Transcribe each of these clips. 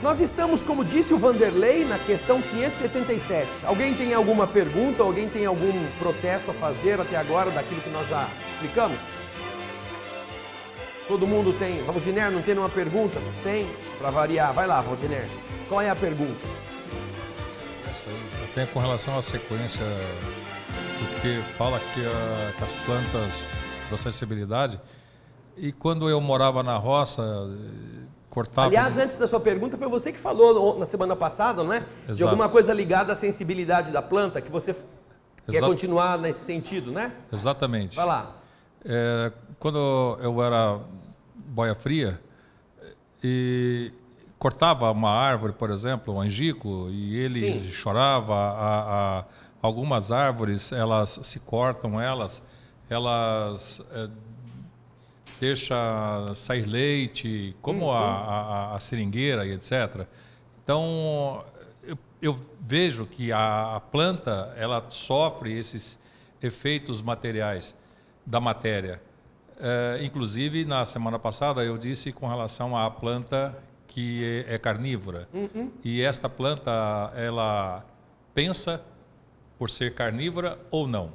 Nós estamos, como disse o Vanderlei, na questão 587. Alguém tem alguma pergunta, alguém tem algum protesto a fazer até agora daquilo que nós já explicamos? Todo mundo tem. Valdiner, não tem nenhuma pergunta? Tem, para variar. Vai lá, Valdiner. Qual é a pergunta? Eu tenho com relação à sequência, porque fala que as plantas da sensibilidade, e quando eu morava na roça, cortava... Aliás, antes da sua pergunta, foi você que falou na semana passada, não é? Exato. De alguma coisa ligada à sensibilidade da planta, que você quer continuar nesse sentido, né? Exatamente. Vai lá. Quando eu era boia fria e cortava uma árvore, por exemplo, um angico, e ele Sim. chorava, algumas árvores, elas se cortam, elas deixam sair leite, como a seringueira e etc. Então, eu vejo que a planta, ela sofre esses efeitos materiais da matéria. Inclusive, na semana passada, eu disse com relação à planta que é carnívora. E esta planta, ela pensa por ser carnívora ou não?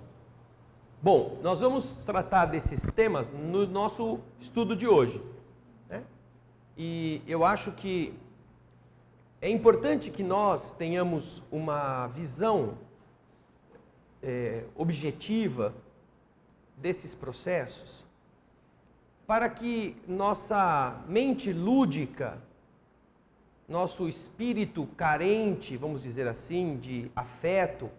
Bom, nós vamos tratar desses temas no nosso estudo de hoje, né? E eu acho que é importante que nós tenhamos uma visão objetiva desses processos, para que nossa mente lúdica, nosso espírito carente, vamos dizer assim, de afeto,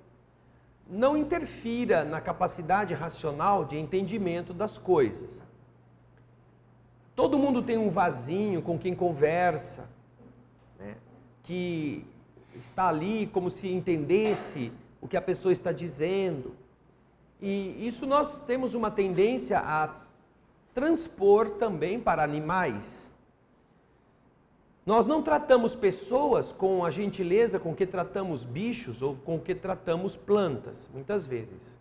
não interfira na capacidade racional de entendimento das coisas. Todo mundo tem um vasinho com quem conversa, né, que está ali como se entendesse o que a pessoa está dizendo. E isso nós temos uma tendência a transpor também para animais. Nós não tratamos pessoas com a gentileza com que tratamos bichos ou com que tratamos plantas, muitas vezes.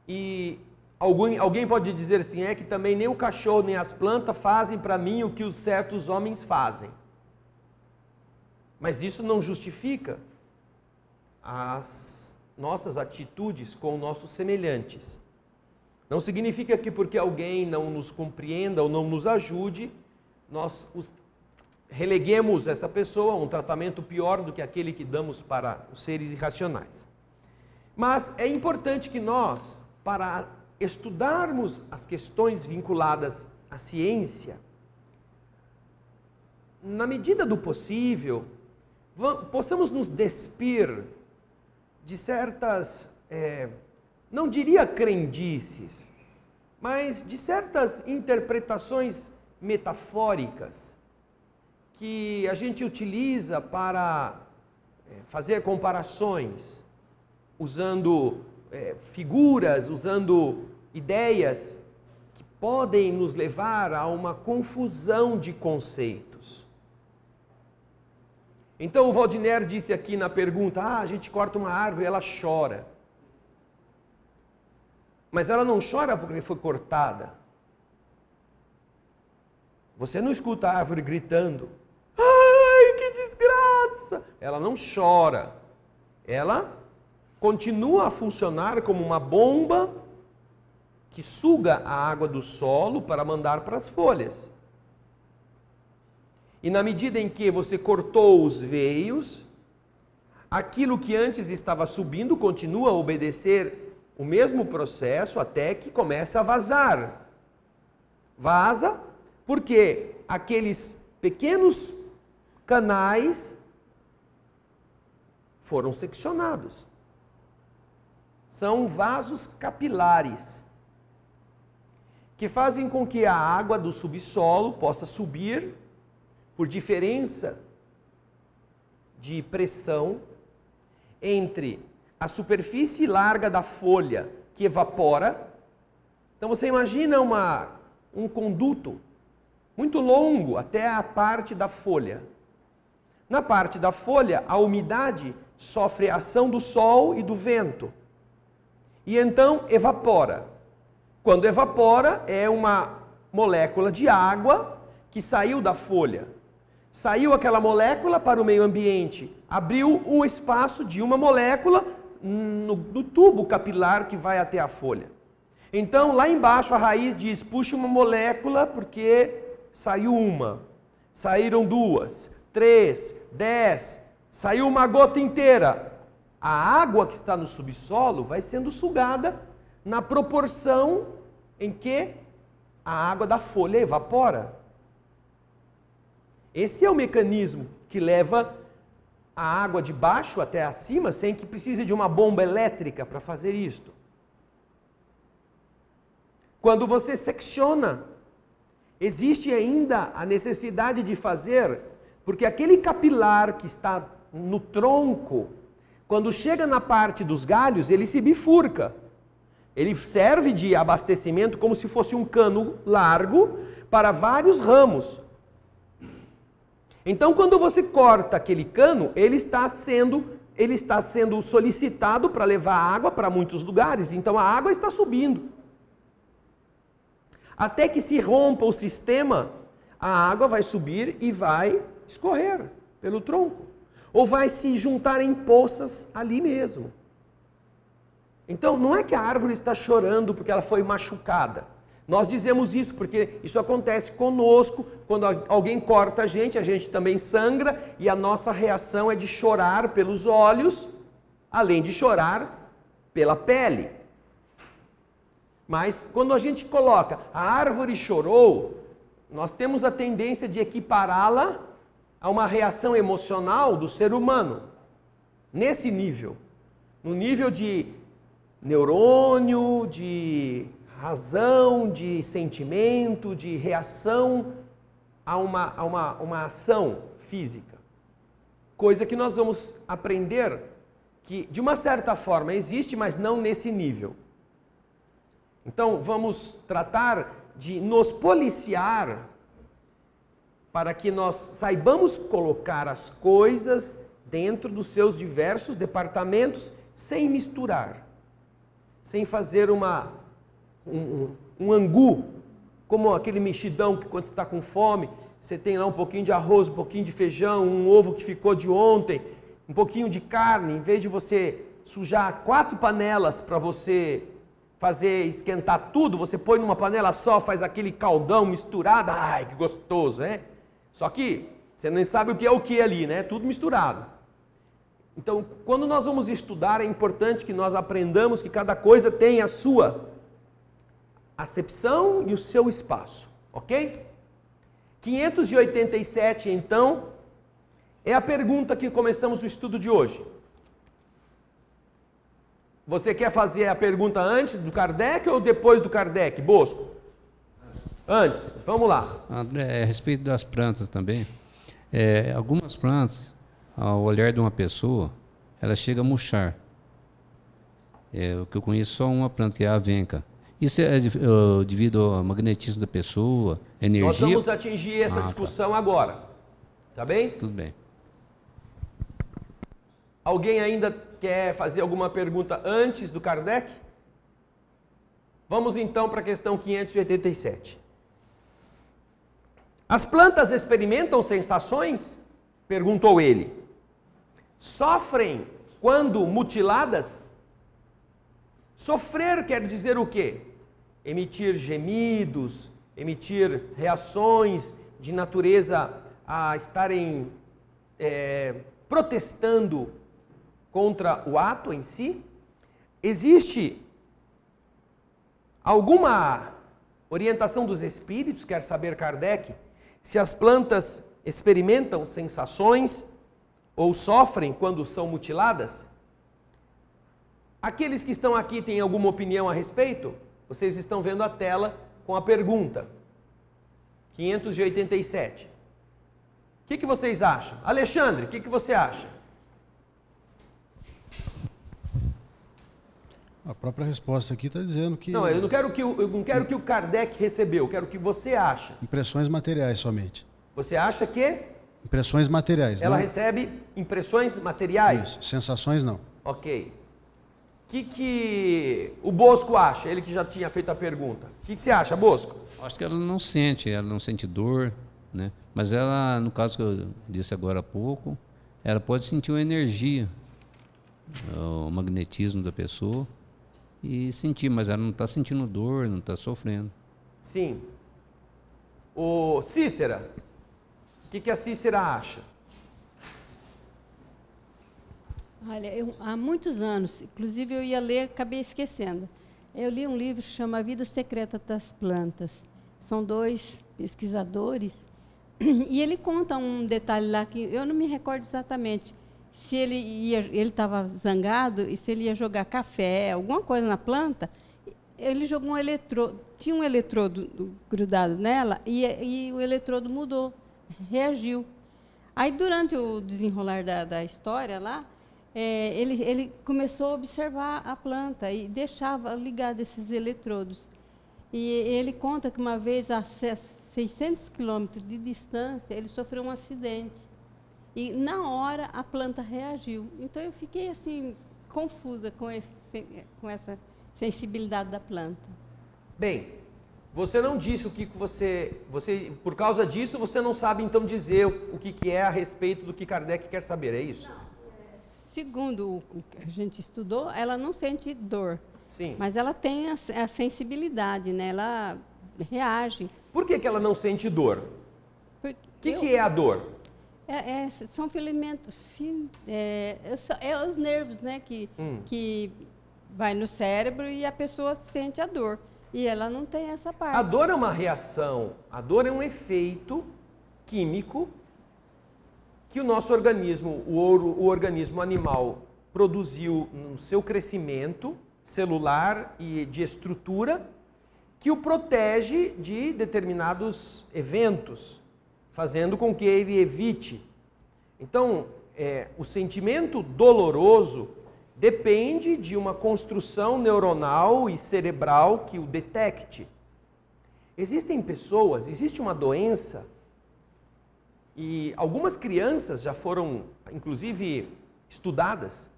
E alguém pode dizer assim, que também nem o cachorro nem as plantas fazem para mim o que os certos homens fazem. Mas isso não justifica as nossas atitudes com nossos semelhantes. Não significa que porque alguém não nos compreenda ou não nos ajude, nós releguemos essa pessoa a um tratamento pior do que aquele que damos para os seres irracionais. Mas é importante que nós, para estudarmos as questões vinculadas à ciência, na medida do possível, possamos nos despir de certas, não diria crendices, mas de certas interpretações metafóricas que a gente utiliza para fazer comparações, usando figuras, usando ideias que podem nos levar a uma confusão de conceitos. Então o Valdiner disse aqui na pergunta, a gente corta uma árvore e ela chora. Mas ela não chora porque foi cortada. Você não escuta a árvore gritando, ai, que desgraça! Ela não chora. Ela continua a funcionar como uma bomba que suga a água do solo para mandar para as folhas. E na medida em que você cortou os veios, aquilo que antes estava subindo continua a obedecer o mesmo processo até que começa a vazar. Vaza porque aqueles pequenos canais foram seccionados. São vasos capilares que fazem com que a água do subsolo possa subir por diferença de pressão entre a superfície larga da folha que evapora. Então você imagina um conduto muito longo até a parte da folha. Na parte da folha, a umidade sofre a ação do sol e do vento. E então evapora. Quando evapora, é uma molécula de água que saiu da folha. Saiu aquela molécula para o meio ambiente, abriu um espaço de uma molécula no tubo capilar que vai até a folha. Então, lá embaixo a raiz diz, puxa uma molécula porque saiu uma, saíram 2, 3, 10, saiu uma gota inteira. A água que está no subsolo vai sendo sugada na proporção em que a água da folha evapora. Esse é o mecanismo que leva a água de baixo até acima, sem que precise de uma bomba elétrica para fazer isto. Quando você secciona, existe ainda a necessidade de fazer, porque aquele capilar que está no tronco, quando chega na parte dos galhos, ele se bifurca. Ele serve de abastecimento como se fosse um cano largo para vários ramos. Então, quando você corta aquele cano, ele está sendo solicitado para levar água para muitos lugares. Então, a água está subindo. Até que se rompa o sistema, a água vai subir e vai escorrer pelo tronco. Ou vai se juntar em poças ali mesmo. Então, não é que a árvore está chorando porque ela foi machucada. Nós dizemos isso porque isso acontece conosco, quando alguém corta a gente também sangra e a nossa reação é de chorar pelos olhos, além de chorar pela pele. Mas quando a gente coloca a árvore chorou, nós temos a tendência de equipará-la a uma reação emocional do ser humano. Nesse nível, no nível de neurônio, de razão, de sentimento, de reação a uma ação física. Coisa que nós vamos aprender que, de uma certa forma, existe, mas não nesse nível. Então, vamos tratar de nos policiar para que nós saibamos colocar as coisas dentro dos seus diversos departamentos sem misturar, sem fazer um angu, como aquele mexidão que quando você está com fome, você tem lá um pouquinho de arroz, um pouquinho de feijão, um ovo que ficou de ontem, um pouquinho de carne, em vez de você sujar 4 panelas para você fazer esquentar tudo, você põe numa panela só, faz aquele caldão misturado, ai que gostoso, né? Só que você nem sabe o que ali, né? Tudo misturado. Então, quando nós vamos estudar, é importante que nós aprendamos que cada coisa tem a sua acepção e o seu espaço, ok? 587, então, é a pergunta que começamos o estudo de hoje. Você quer fazer a pergunta antes do Kardec ou depois do Kardec, Bosco? Antes, vamos lá. André, a respeito das plantas também, algumas plantas, ao olhar de uma pessoa, ela chega a murchar. O que eu conheço só uma planta, que é a avenca. Isso é devido ao magnetismo da pessoa, energia? Nós vamos atingir essa discussão agora. Tá bem? Tudo bem. Alguém ainda quer fazer alguma pergunta antes do Kardec? Vamos então para a questão 587. As plantas experimentam sensações? Perguntou ele. Sofrem quando mutiladas? Sofrer quer dizer o quê? Emitir gemidos, emitir reações de natureza a estarem protestando contra o ato em si? Existe alguma orientação dos espíritos, quer saber Kardec, se as plantas experimentam sensações ou sofrem quando são mutiladas? Aqueles que estão aqui têm alguma opinião a respeito? Vocês estão vendo a tela com a pergunta. 587. O que vocês acham? Alexandre, o que você acha? A própria resposta aqui está dizendo que... Não, eu não quero que o Kardec recebeu, eu quero que você acha. Impressões materiais somente. Você acha que? Impressões materiais. Ela não? recebe impressões materiais? Isso, sensações não. Ok. O que o Bosco acha? Ele que já tinha feito a pergunta. O que você acha, Bosco? Acho que ela não sente dor. né? Mas ela, no caso que eu disse agora há pouco, ela pode sentir uma energia, o magnetismo da pessoa e sentir, mas ela não está sentindo dor, não está sofrendo. Sim. O Cícera, o que a Cícera acha? Olha, há muitos anos, inclusive eu ia ler, acabei esquecendo. Eu li um livro que chama A Vida Secreta das Plantas. São 2 pesquisadores e ele conta um detalhe lá que eu não me recordo exatamente se ele estava zangado e se ele ia jogar café, alguma coisa na planta. Ele jogou um eletrodo, tinha um eletrodo grudado nela e o eletrodo mudou, reagiu. Aí durante o desenrolar da história lá, ele começou a observar a planta e deixava ligado esses eletrodos. E ele conta que uma vez a 600 quilômetros de distância, ele sofreu um acidente. E na hora a planta reagiu. Então eu fiquei assim, confusa com essa sensibilidade da planta. Bem, você não disse o que você... Por causa disso, você não sabe então dizer o que é a respeito do que Kardec quer saber, é isso? Segundo o que a gente estudou, ela não sente dor. Sim. Mas ela tem a sensibilidade, né? Ela reage. Por que ela não sente dor? O que é a dor? São filamentos, os nervos, né? Que vai no cérebro e a pessoa sente a dor. E ela não tem essa parte. A dor é uma reação, a dor é um efeito químico que o nosso organismo, o organismo animal, produziu no seu crescimento celular e de estrutura, que o protege de determinados eventos, fazendo com que ele evite. Então, o sentimento doloroso depende de uma construção neuronal e cerebral que o detecte. Existem pessoas, existe uma doença, e algumas crianças já foram, inclusive, estudadas,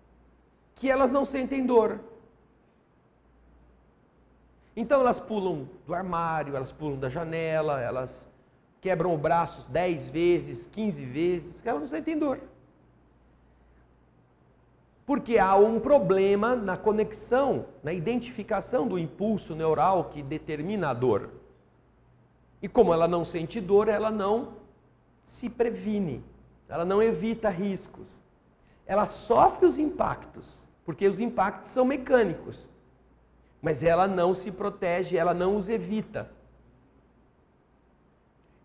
que elas não sentem dor. Então elas pulam do armário, elas pulam da janela, elas quebram o braço 10 vezes, 15 vezes, que elas não sentem dor. Porque há um problema na conexão, na identificação do impulso neural que determina a dor. E como ela não sente dor, ela não se previne, ela não evita riscos. Ela sofre os impactos, porque os impactos são mecânicos. Mas ela não se protege, ela não os evita.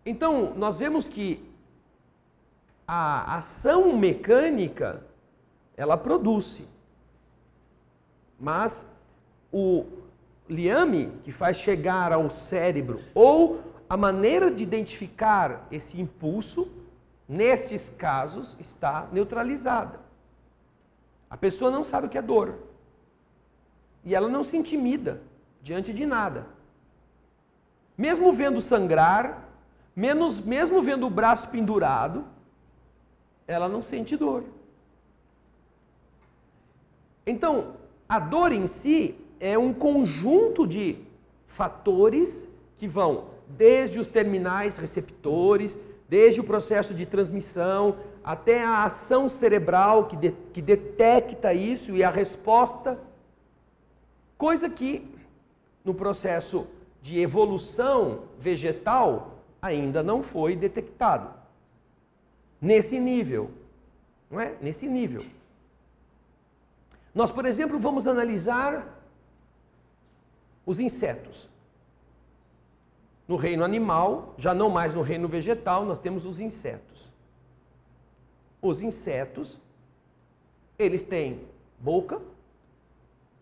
Então, nós vemos que a ação mecânica, ela produz. Mas o liame que faz chegar ao cérebro, ou a maneira de identificar esse impulso, nestes casos, está neutralizada. A pessoa não sabe o que é dor. E ela não se intimida diante de nada. Mesmo vendo sangrar, mesmo vendo o braço pendurado, ela não sente dor. Então, a dor em si é um conjunto de fatores que vão desde os terminais receptores, desde o processo de transmissão, até a ação cerebral que detecta isso e a resposta. Coisa que, no processo de evolução vegetal, ainda não foi detectado. Nesse nível, não é? Nesse nível. Nós, por exemplo, vamos analisar os insetos. No reino animal, já não mais no reino vegetal, nós temos os insetos. Os insetos, eles têm boca,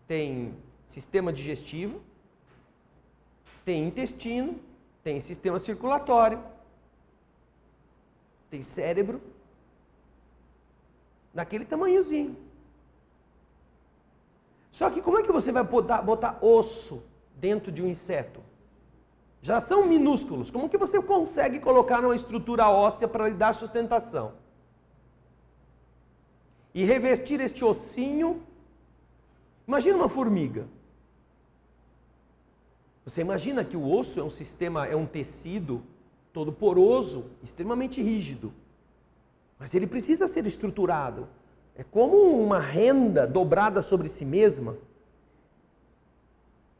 têm sistema digestivo, têm intestino, têm sistema circulatório, têm cérebro, daquele tamanhozinho. Só que como é que você vai botar osso dentro de um inseto? Já são minúsculos. Como que você consegue colocar numa estrutura óssea para lhe dar sustentação? E revestir este ossinho. Imagina uma formiga. Você imagina que o osso é um sistema, é um tecido todo poroso, extremamente rígido. Mas ele precisa ser estruturado. É como uma renda dobrada sobre si mesma.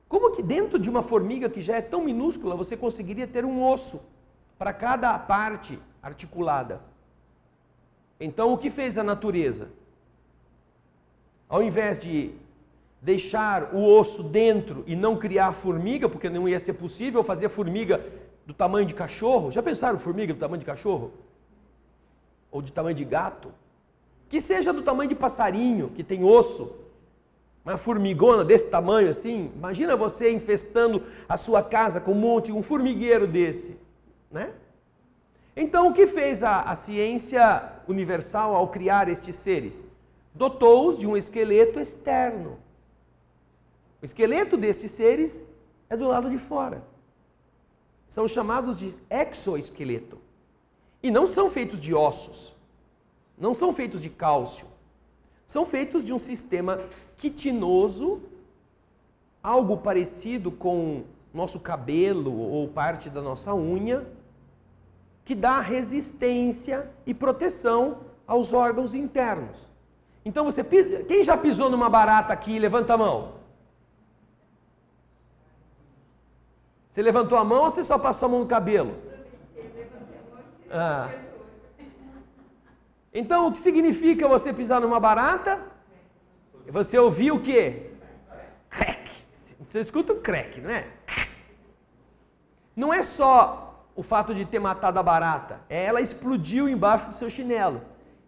Como que dentro de uma formiga que já é tão minúscula, você conseguiria ter um osso para cada parte articulada? Então, o que fez a natureza? Ao invés de deixar o osso dentro e não criar formiga, porque não ia ser possível fazer formiga do tamanho de cachorro. Já pensaram formiga do tamanho de cachorro? Ou de tamanho de gato? Que seja do tamanho de passarinho, que tem osso. Uma formigona desse tamanho assim. Imagina você infestando a sua casa com um formigueiro desse, né? Então, o que fez a ciência universal ao criar estes seres? Dotou-os de um esqueleto externo. O esqueleto destes seres é do lado de fora. São chamados de exoesqueleto. E não são feitos de ossos. Não são feitos de cálcio. São feitos de um sistema quitinoso, algo parecido com nosso cabelo ou parte da nossa unha, que dá resistência e proteção aos órgãos internos. Então quem já pisou numa barata aqui, levanta a mão. Você levantou a mão ou você só passou a mão no cabelo? Ah. Então, o que significa você pisar numa barata? Você ouviu o quê? Crack. Você escuta o crack, não é? Não é só o fato de ter matado a barata, ela explodiu embaixo do seu chinelo.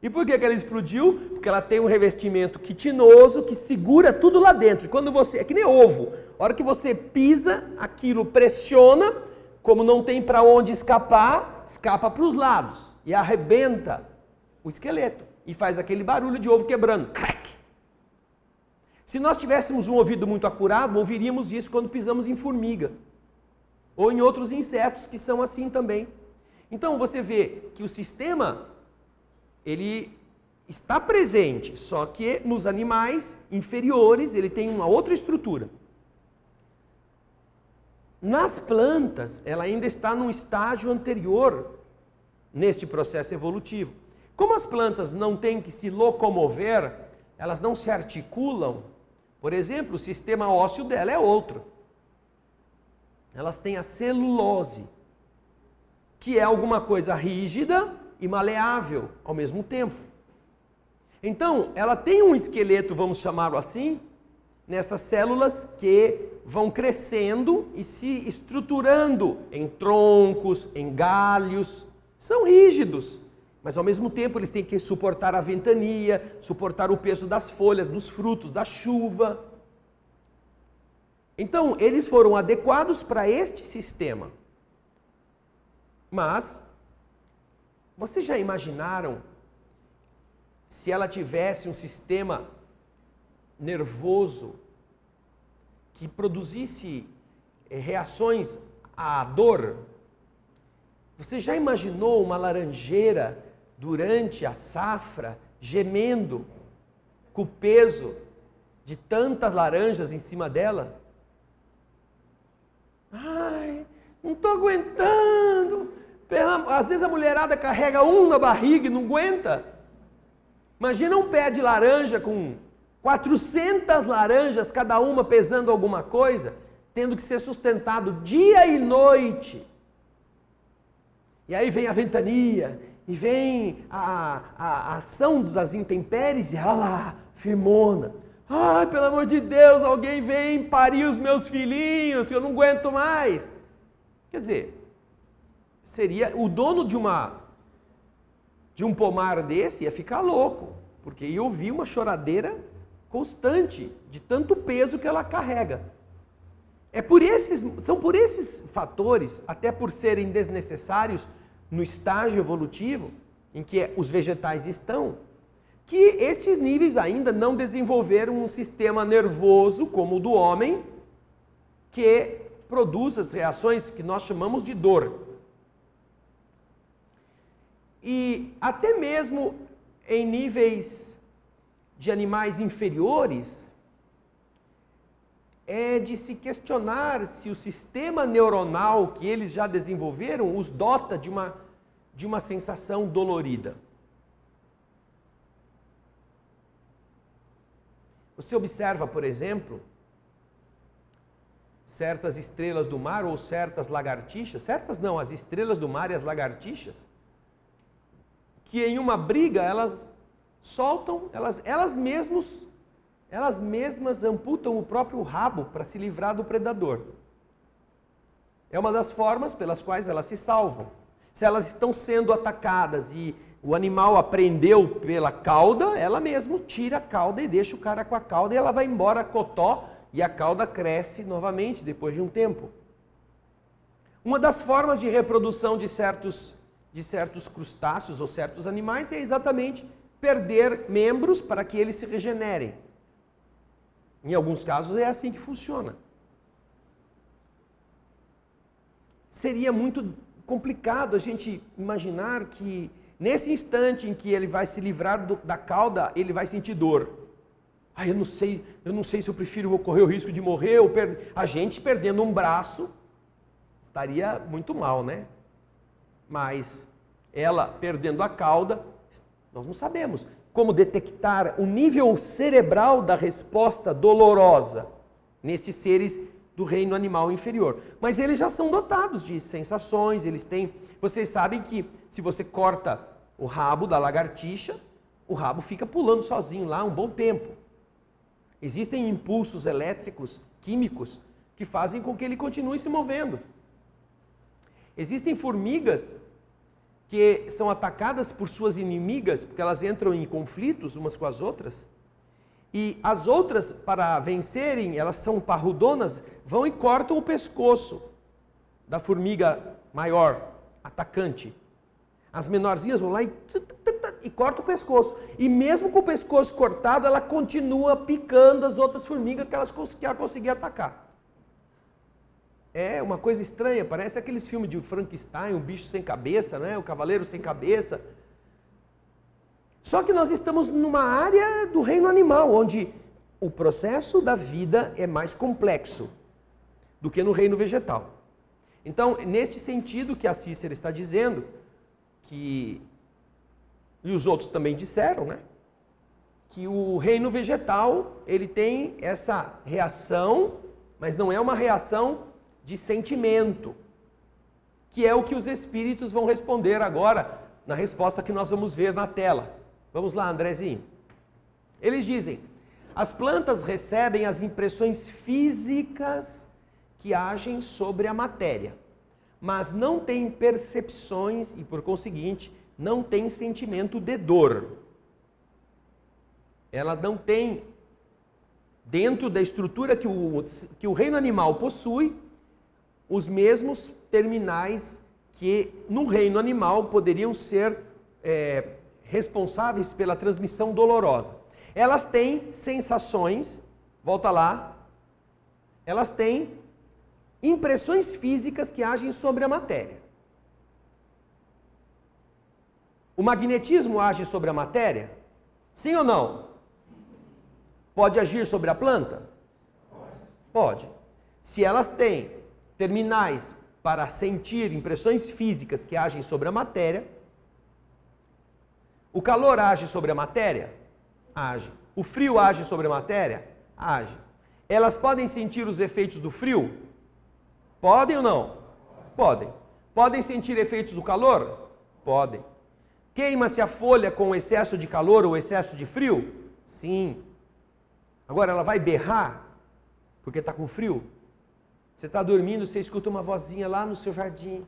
E por que ela explodiu? Porque ela tem um revestimento quitinoso que segura tudo lá dentro. E quando você, é que nem ovo, a hora que você pisa, aquilo pressiona, como não tem para onde escapar, escapa para os lados e arrebenta o esqueleto e faz aquele barulho de ovo quebrando, crack. Se nós tivéssemos um ouvido muito acurado, ouviríamos isso quando pisamos em formiga ou em outros insetos que são assim também. Então você vê que o sistema ele está presente, só que nos animais inferiores ele tem uma outra estrutura. Nas plantas, ela ainda está num estágio anterior neste processo evolutivo. Como as plantas não têm que se locomover, elas não se articulam, por exemplo, o sistema ósseo dela é outro. Elas têm a celulose, que é alguma coisa rígida e maleável ao mesmo tempo. Então, ela tem um esqueleto, vamos chamá-lo assim, nessas células que vão crescendo e se estruturando em troncos, em galhos. São rígidos, mas ao mesmo tempo eles têm que suportar a ventania, suportar o peso das folhas, dos frutos, da chuva. Então, eles foram adequados para este sistema. Mas, vocês já imaginaram se ela tivesse um sistema nervoso que produzisse reações à dor? Você já imaginou uma laranjeira durante a safra gemendo com o peso de tantas laranjas em cima dela? Ai, não estou aguentando. Às vezes a mulherada carrega um na barriga e não aguenta. Imagina um pé de laranja com 400 laranjas, cada uma pesando alguma coisa, tendo que ser sustentado dia e noite. E aí vem a ventania, e vem a ação das intempéries, e ela lá, firmona. Ai, pelo amor de Deus, alguém vem parir os meus filhinhos, que eu não aguento mais. Quer dizer, seria o dono de um pomar desse ia ficar louco, porque ia ouvir uma choradeira constante de tanto peso que ela carrega. São por esses fatores, até por serem desnecessários no estágio evolutivo em que os vegetais estão, que esses níveis ainda não desenvolveram um sistema nervoso como o do homem, que produz as reações que nós chamamos de dor. E até mesmo em níveis de animais inferiores, é de se questionar se o sistema neuronal que eles já desenvolveram os dota de uma sensação dolorida. Você observa, por exemplo, certas estrelas do mar ou certas lagartixas, certas não, as estrelas do mar e as lagartixas, que em uma briga elas soltam, elas mesmas amputam o próprio rabo para se livrar do predador. É uma das formas pelas quais elas se salvam. Se elas estão sendo atacadas e o animal a prendeu pela cauda, ela mesma tira a cauda e deixa o cara com a cauda e ela vai embora cotó e a cauda cresce novamente depois de um tempo. Uma das formas de reprodução de certos crustáceos ou certos animais é exatamente perder membros para que eles se regenerem. Em alguns casos é assim que funciona. Seria muito complicado a gente imaginar que nesse instante em que ele vai se livrar da cauda, ele vai sentir dor. Eu não sei se eu prefiro correr o risco de morrer ou a gente perdendo um braço estaria muito mal, né? Mas ela perdendo a cauda, nós não sabemos como detectar o nível cerebral da resposta dolorosa nestes seres do reino animal inferior. Mas eles já são dotados de sensações, eles têm... Vocês sabem que se você corta o rabo da lagartixa, o rabo fica pulando sozinho lá um bom tempo. Existem impulsos elétricos, químicos, que fazem com que ele continue se movendo. Existem formigas que são atacadas por suas inimigas, porque elas entram em conflitos umas com as outras, e as outras, para vencerem, elas são parrudonas, vão e cortam o pescoço da formiga maior, atacante. As menorzinhas vão lá e cortam o pescoço. E mesmo com o pescoço cortado, ela continua picando as outras formigas que ela conseguia atacar. É uma coisa estranha, parece aqueles filmes de Frankenstein, o bicho sem cabeça, né? O cavaleiro sem cabeça. Só que nós estamos numa área do reino animal, onde o processo da vida é mais complexo do que no reino vegetal. Então, neste sentido que a Cícera está dizendo, e os outros também disseram, né? Que o reino vegetal, ele tem essa reação, mas não é uma reação de sentimento, que é o que os espíritos vão responder agora, na resposta que nós vamos ver na tela. Vamos lá, Andrezinho. Eles dizem, as plantas recebem as impressões físicas que agem sobre a matéria, mas não têm percepções e, por conseguinte, não têm sentimento de dor. Ela não tem, dentro da estrutura que o reino animal possui, os mesmos terminais que no reino animal poderiam ser responsáveis pela transmissão dolorosa. Elas têm sensações, volta lá, elas têm impressões físicas que agem sobre a matéria. O magnetismo age sobre a matéria? Sim ou não? Pode agir sobre a planta? Pode. Se elas têm terminais para sentir impressões físicas que agem sobre a matéria, o calor age sobre a matéria? Age. O frio age sobre a matéria? Age. Elas podem sentir os efeitos do frio? Podem ou não? Podem. Podem sentir efeitos do calor? Podem. Queima-se a folha com excesso de calor ou excesso de frio? Sim. Agora ela vai berrar porque está com frio? Você está dormindo, você escuta uma vozinha lá no seu jardim.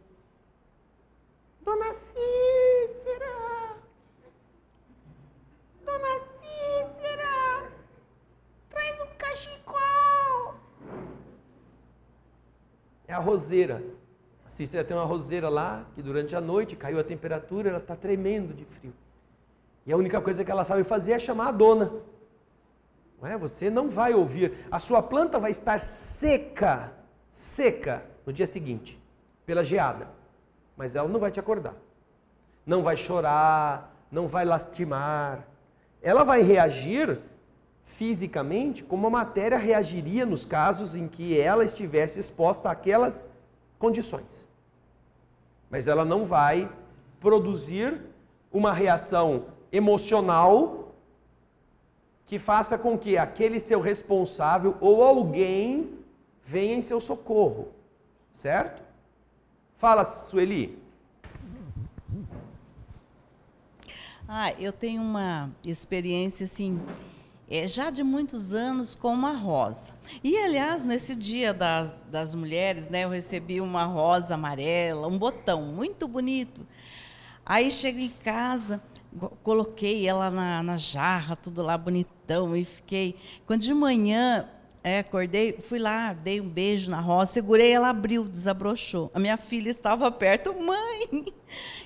Dona Cícera! Dona Cícera! Traz um cachecol! É a roseira. A Cícera tem uma roseira lá, que durante a noite caiu a temperatura, ela está tremendo de frio. E a única coisa que ela sabe fazer é chamar a dona. Não é? Você não vai ouvir. A sua planta vai estar seca no dia seguinte, pela geada. Mas ela não vai te acordar. Não vai chorar, não vai lastimar. Ela vai reagir fisicamente como a matéria reagiria nos casos em que ela estivesse exposta àquelas condições. Mas ela não vai produzir uma reação emocional que faça com que aquele seu responsável ou alguém venha em seu socorro. Certo? Fala, Sueli. Eu tenho uma experiência assim, já de muitos anos com uma rosa. E, aliás, nesse dia das mulheres, né, eu recebi uma rosa amarela, um botão muito bonito. Aí cheguei em casa, coloquei ela na jarra, tudo lá bonitão, e fiquei... Quando de manhã acordei, fui lá, dei um beijo na rosa, segurei, ela abriu, desabrochou. A minha filha estava perto. Mãe,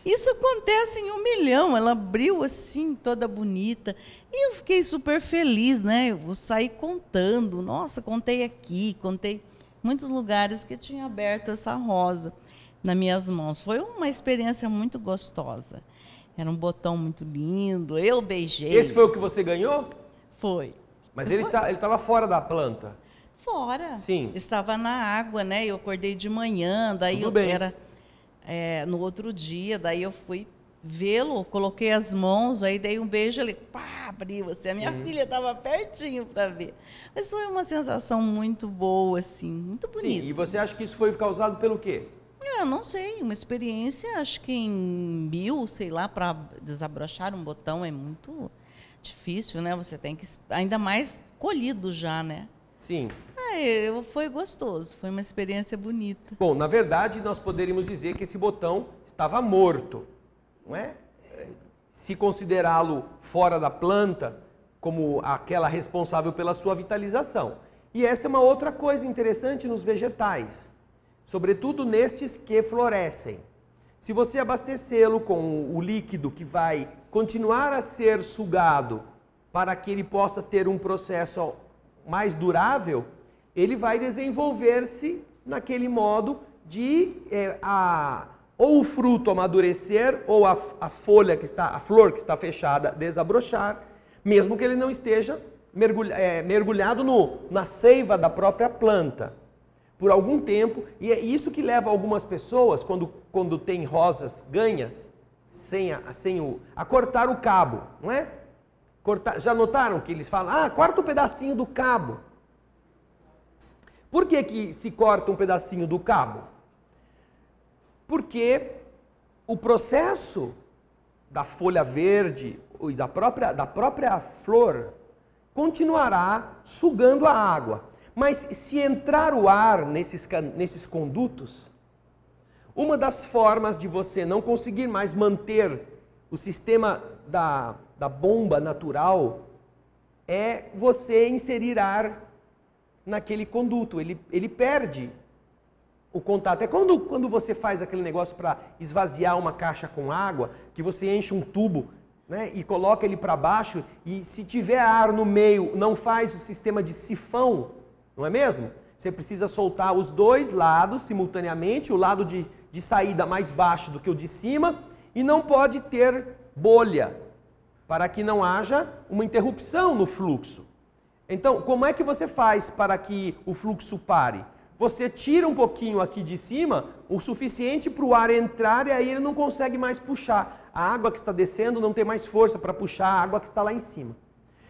isso acontece em 1 milhão. Ela abriu assim, toda bonita. E eu fiquei super feliz, né? Eu saí contando. Nossa, contei aqui, contei muitos lugares que tinha aberto essa rosa nas minhas mãos. Foi uma experiência muito gostosa. Era um botão muito lindo, eu beijei. Esse foi o que você ganhou? Foi. Mas ele estava fora da planta? Fora. Sim. Estava na água, né? Eu acordei de manhã, daí Tudo bem. Era no outro dia, daí eu fui vê-lo, coloquei as mãos, aí dei um beijo, ele pá, abriu assim. A minha filha estava pertinho para ver. Mas foi uma sensação muito boa, assim, muito bonita. Sim, e você acha que isso foi causado pelo quê? Não sei, uma experiência, acho que em 1000, sei lá, para desabrochar um botão é muito difícil, né? Você tem que, ainda mais colhido já, né? Sim. Foi gostoso, foi uma experiência bonita. Bom, na verdade, nós poderíamos dizer que esse botão estava morto, não é? Se considerá-lo fora da planta como aquela responsável pela sua vitalização. E essa é uma outra coisa interessante nos vegetais, sobretudo nestes que florescem. Se você abastecê-lo com o líquido que vai continuar a ser sugado para que ele possa ter um processo mais durável, ele vai desenvolver-se naquele modo de ou o fruto amadurecer ou a folha a flor que está fechada desabrochar, mesmo que ele não esteja mergulhado na seiva da própria planta por algum tempo. E é isso que leva algumas pessoas, quando tem rosas ganhas, a cortar o cabo, não é? Já notaram que eles falam, corta um pedacinho do cabo. Por que se corta um pedacinho do cabo? Porque o processo da folha verde e da própria flor continuará sugando a água. Mas se entrar o ar nesses condutos, uma das formas de você não conseguir mais manter o sistema da bomba natural é você inserir ar naquele conduto. Ele perde o contato. É quando você faz aquele negócio para esvaziar uma caixa com água, que você enche um tubo, né, e coloca ele para baixo, e se tiver ar no meio, não faz o sistema de sifão, não é mesmo? Você precisa soltar os dois lados simultaneamente, o lado de saída mais baixo do que o de cima, e não pode ter bolha, para que não haja uma interrupção no fluxo. Então, como é que você faz para que o fluxo pare? Você tira um pouquinho aqui de cima, o suficiente para o ar entrar, e aí ele não consegue mais puxar. A água que está descendo não tem mais força para puxar a água que está lá em cima.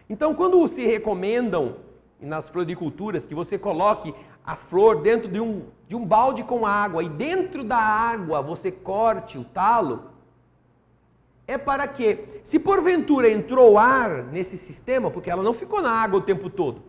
Então, quando se recomendam nas floriculturas que você coloque a flor dentro de um balde com água e dentro da água você corte o talo, é para que, se porventura entrou ar nesse sistema, porque ela não ficou na água o tempo todo,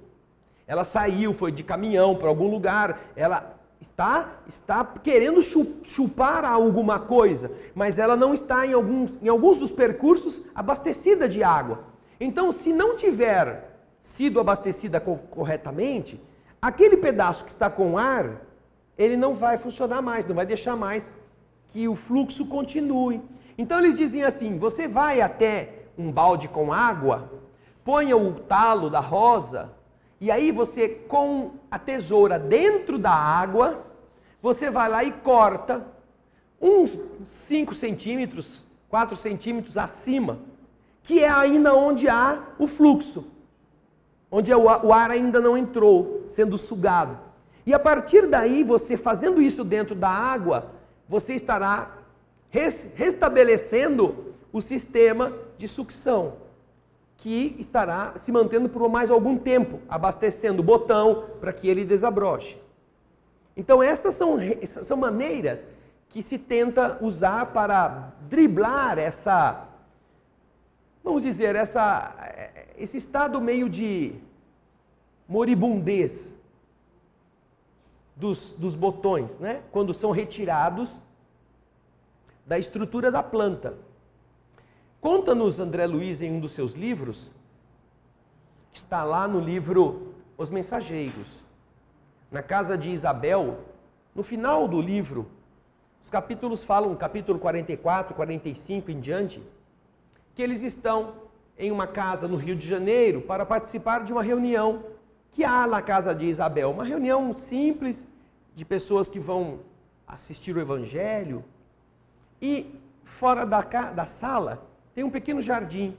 ela saiu, foi de caminhão para algum lugar, ela está querendo chupar alguma coisa, mas ela não está em alguns dos percursos abastecida de água. Então, se não tiver sido abastecida corretamente, aquele pedaço que está com ar, ele não vai funcionar mais, não vai deixar mais que o fluxo continue. Então eles dizem assim, você vai até um balde com água, ponha o talo da rosa, e aí você, com a tesoura dentro da água, você vai lá e corta uns 5 centímetros, 4 centímetros acima, que é ainda onde há o fluxo. onde o ar ainda não entrou, sendo sugado. E a partir daí, você fazendo isso dentro da água, você estará restabelecendo o sistema de sucção, que estará se mantendo por mais algum tempo, abastecendo o botão para que ele desabroche. Então estas são maneiras que se tenta usar para driblar essa, vamos dizer, esse estado meio de moribundez dos botões, né? Quando são retirados da estrutura da planta. Conta-nos André Luiz em um dos seus livros, que está lá no livro Os Mensageiros, na casa de Isabel, no final do livro, os capítulos falam, capítulo 44, 45 em diante, que eles estão em uma casa no Rio de Janeiro para participar de uma reunião que há na casa de Isabel, uma reunião simples de pessoas que vão assistir o Evangelho, e fora da sala tem um pequeno jardim,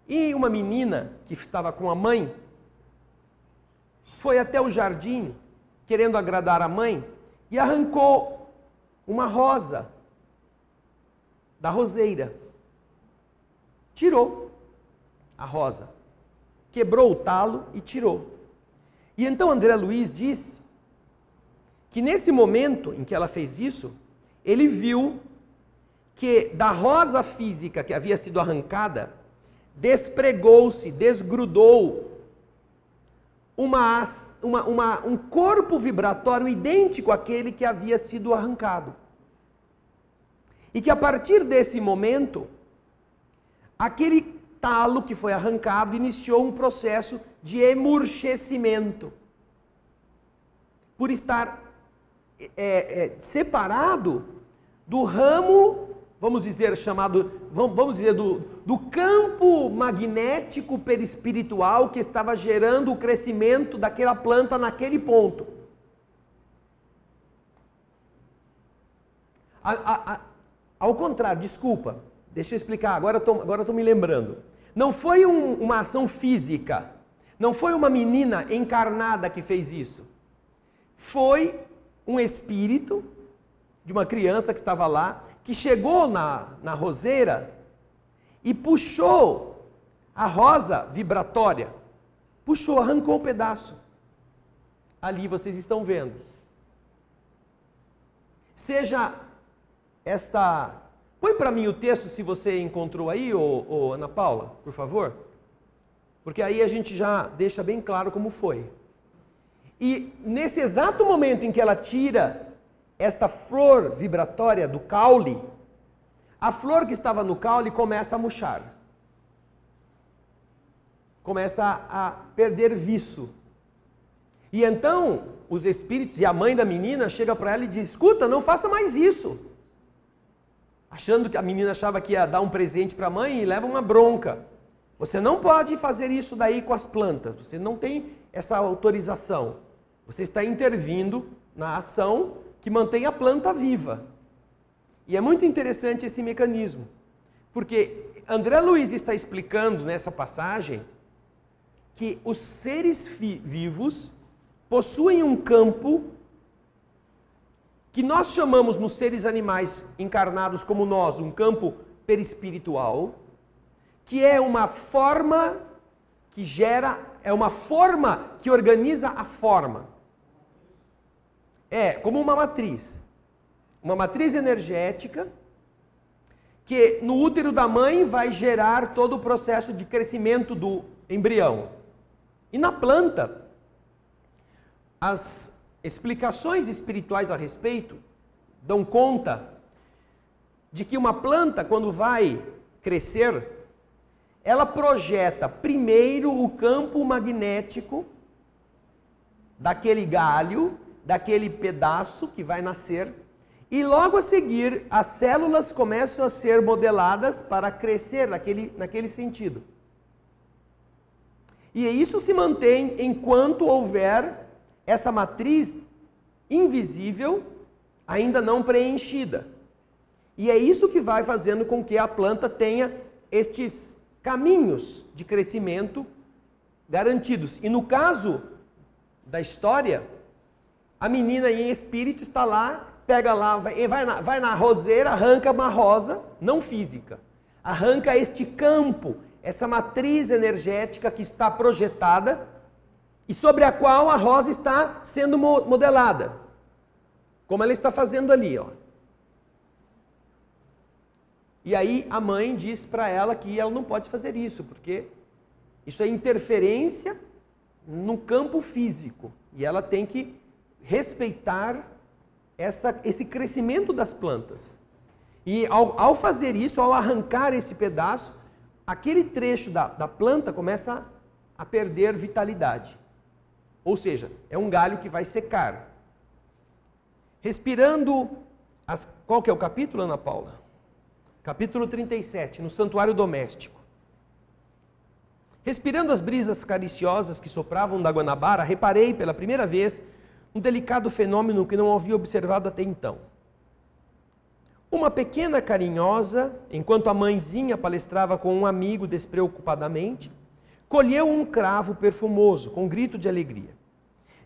e uma menina que estava com a mãe foi até o jardim querendo agradar a mãe e arrancou uma rosa da roseira, tirou a rosa, quebrou o talo e tirou. E então André Luiz disse que nesse momento em que ela fez isso, ele viu que da rosa física que havia sido arrancada, despregou-se, desgrudou um corpo vibratório idêntico àquele que havia sido arrancado. E que a partir desse momento, aquele talo que foi arrancado iniciou um processo de emurchecimento, por estar separado do ramo, vamos dizer, do campo magnético perispiritual que estava gerando o crescimento daquela planta naquele ponto. Ao contrário, desculpa, deixa eu explicar, agora eu estou me lembrando. Não foi uma ação física, não foi uma menina encarnada que fez isso. Foi um espírito de uma criança que estava lá, que chegou na roseira e puxou a rosa vibratória, puxou, arrancou um pedaço. Ali vocês estão vendo. Seja esta... Põe para mim o texto, se você encontrou aí, ô Ana Paula, por favor. Porque aí a gente já deixa bem claro como foi. E nesse exato momento em que ela tira esta flor vibratória do caule, a flor que estava no caule começa a murchar. Começa a perder viço. E então, os espíritos e a mãe da menina chega para ela e diz: escuta, não faça mais isso. Achando que a menina achava que ia dar um presente para a mãe e leva uma bronca. Você não pode fazer isso daí com as plantas, você não tem essa autorização. Você está intervindo na ação que mantém a planta viva. E é muito interessante esse mecanismo, porque André Luiz está explicando nessa passagem que os seres vivos possuem um campo que nós chamamos nos seres animais encarnados como nós, um campo perispiritual, que é uma forma que gera, é uma forma que organiza a forma. É como uma matriz energética que no útero da mãe vai gerar todo o processo de crescimento do embrião. E na planta, as explicações espirituais a respeito dão conta de que uma planta, quando vai crescer, ela projeta primeiro o campo magnético daquele galho, daquele pedaço que vai nascer, e logo a seguir as células começam a ser modeladas para crescer naquele sentido. E isso se mantém enquanto houver essa matriz invisível ainda não preenchida. E é isso que vai fazendo com que a planta tenha estes caminhos de crescimento garantidos. E no caso da história, a menina em espírito está lá, pega lá, vai na roseira, arranca uma rosa, não física. Arranca este campo, essa matriz energética que está projetada e sobre a qual a rosa está sendo modelada. Como ela está fazendo ali, ó. E aí a mãe diz para ela que ela não pode fazer isso, porque isso é interferência no campo físico. E ela tem que respeitar esse crescimento das plantas. E ao fazer isso, ao arrancar esse pedaço, aquele trecho da planta começa a perder vitalidade. Ou seja, é um galho que vai secar. Respirando, qual que é o capítulo, Ana Paula? Capítulo 37, no santuário doméstico. Respirando as brisas cariciosas que sopravam da Guanabara, reparei pela primeira vez um delicado fenômeno que não havia observado até então. Uma pequena carinhosa, enquanto a mãezinha palestrava com um amigo despreocupadamente, colheu um cravo perfumoso, com um grito de alegria.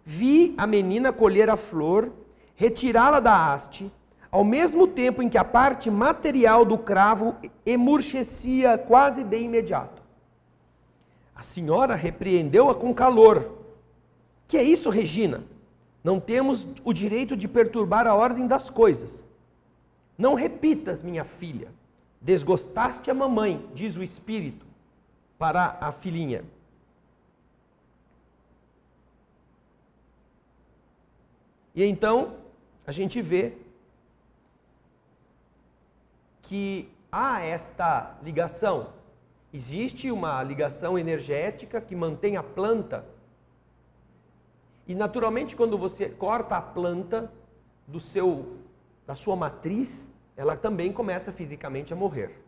Vi a menina colher a flor, retirá-la da haste, ao mesmo tempo em que a parte material do cravo emurchecia quase de imediato. A senhora repreendeu-a com calor. Que é isso, Regina? Não temos o direito de perturbar a ordem das coisas. Não repitas, minha filha. Desgostaste a mamãe, diz o espírito para a filhinha. E então a gente vê que há esta ligação. Existe uma ligação energética que mantém a planta. E naturalmente quando você corta a planta da sua matriz, ela também começa fisicamente a morrer.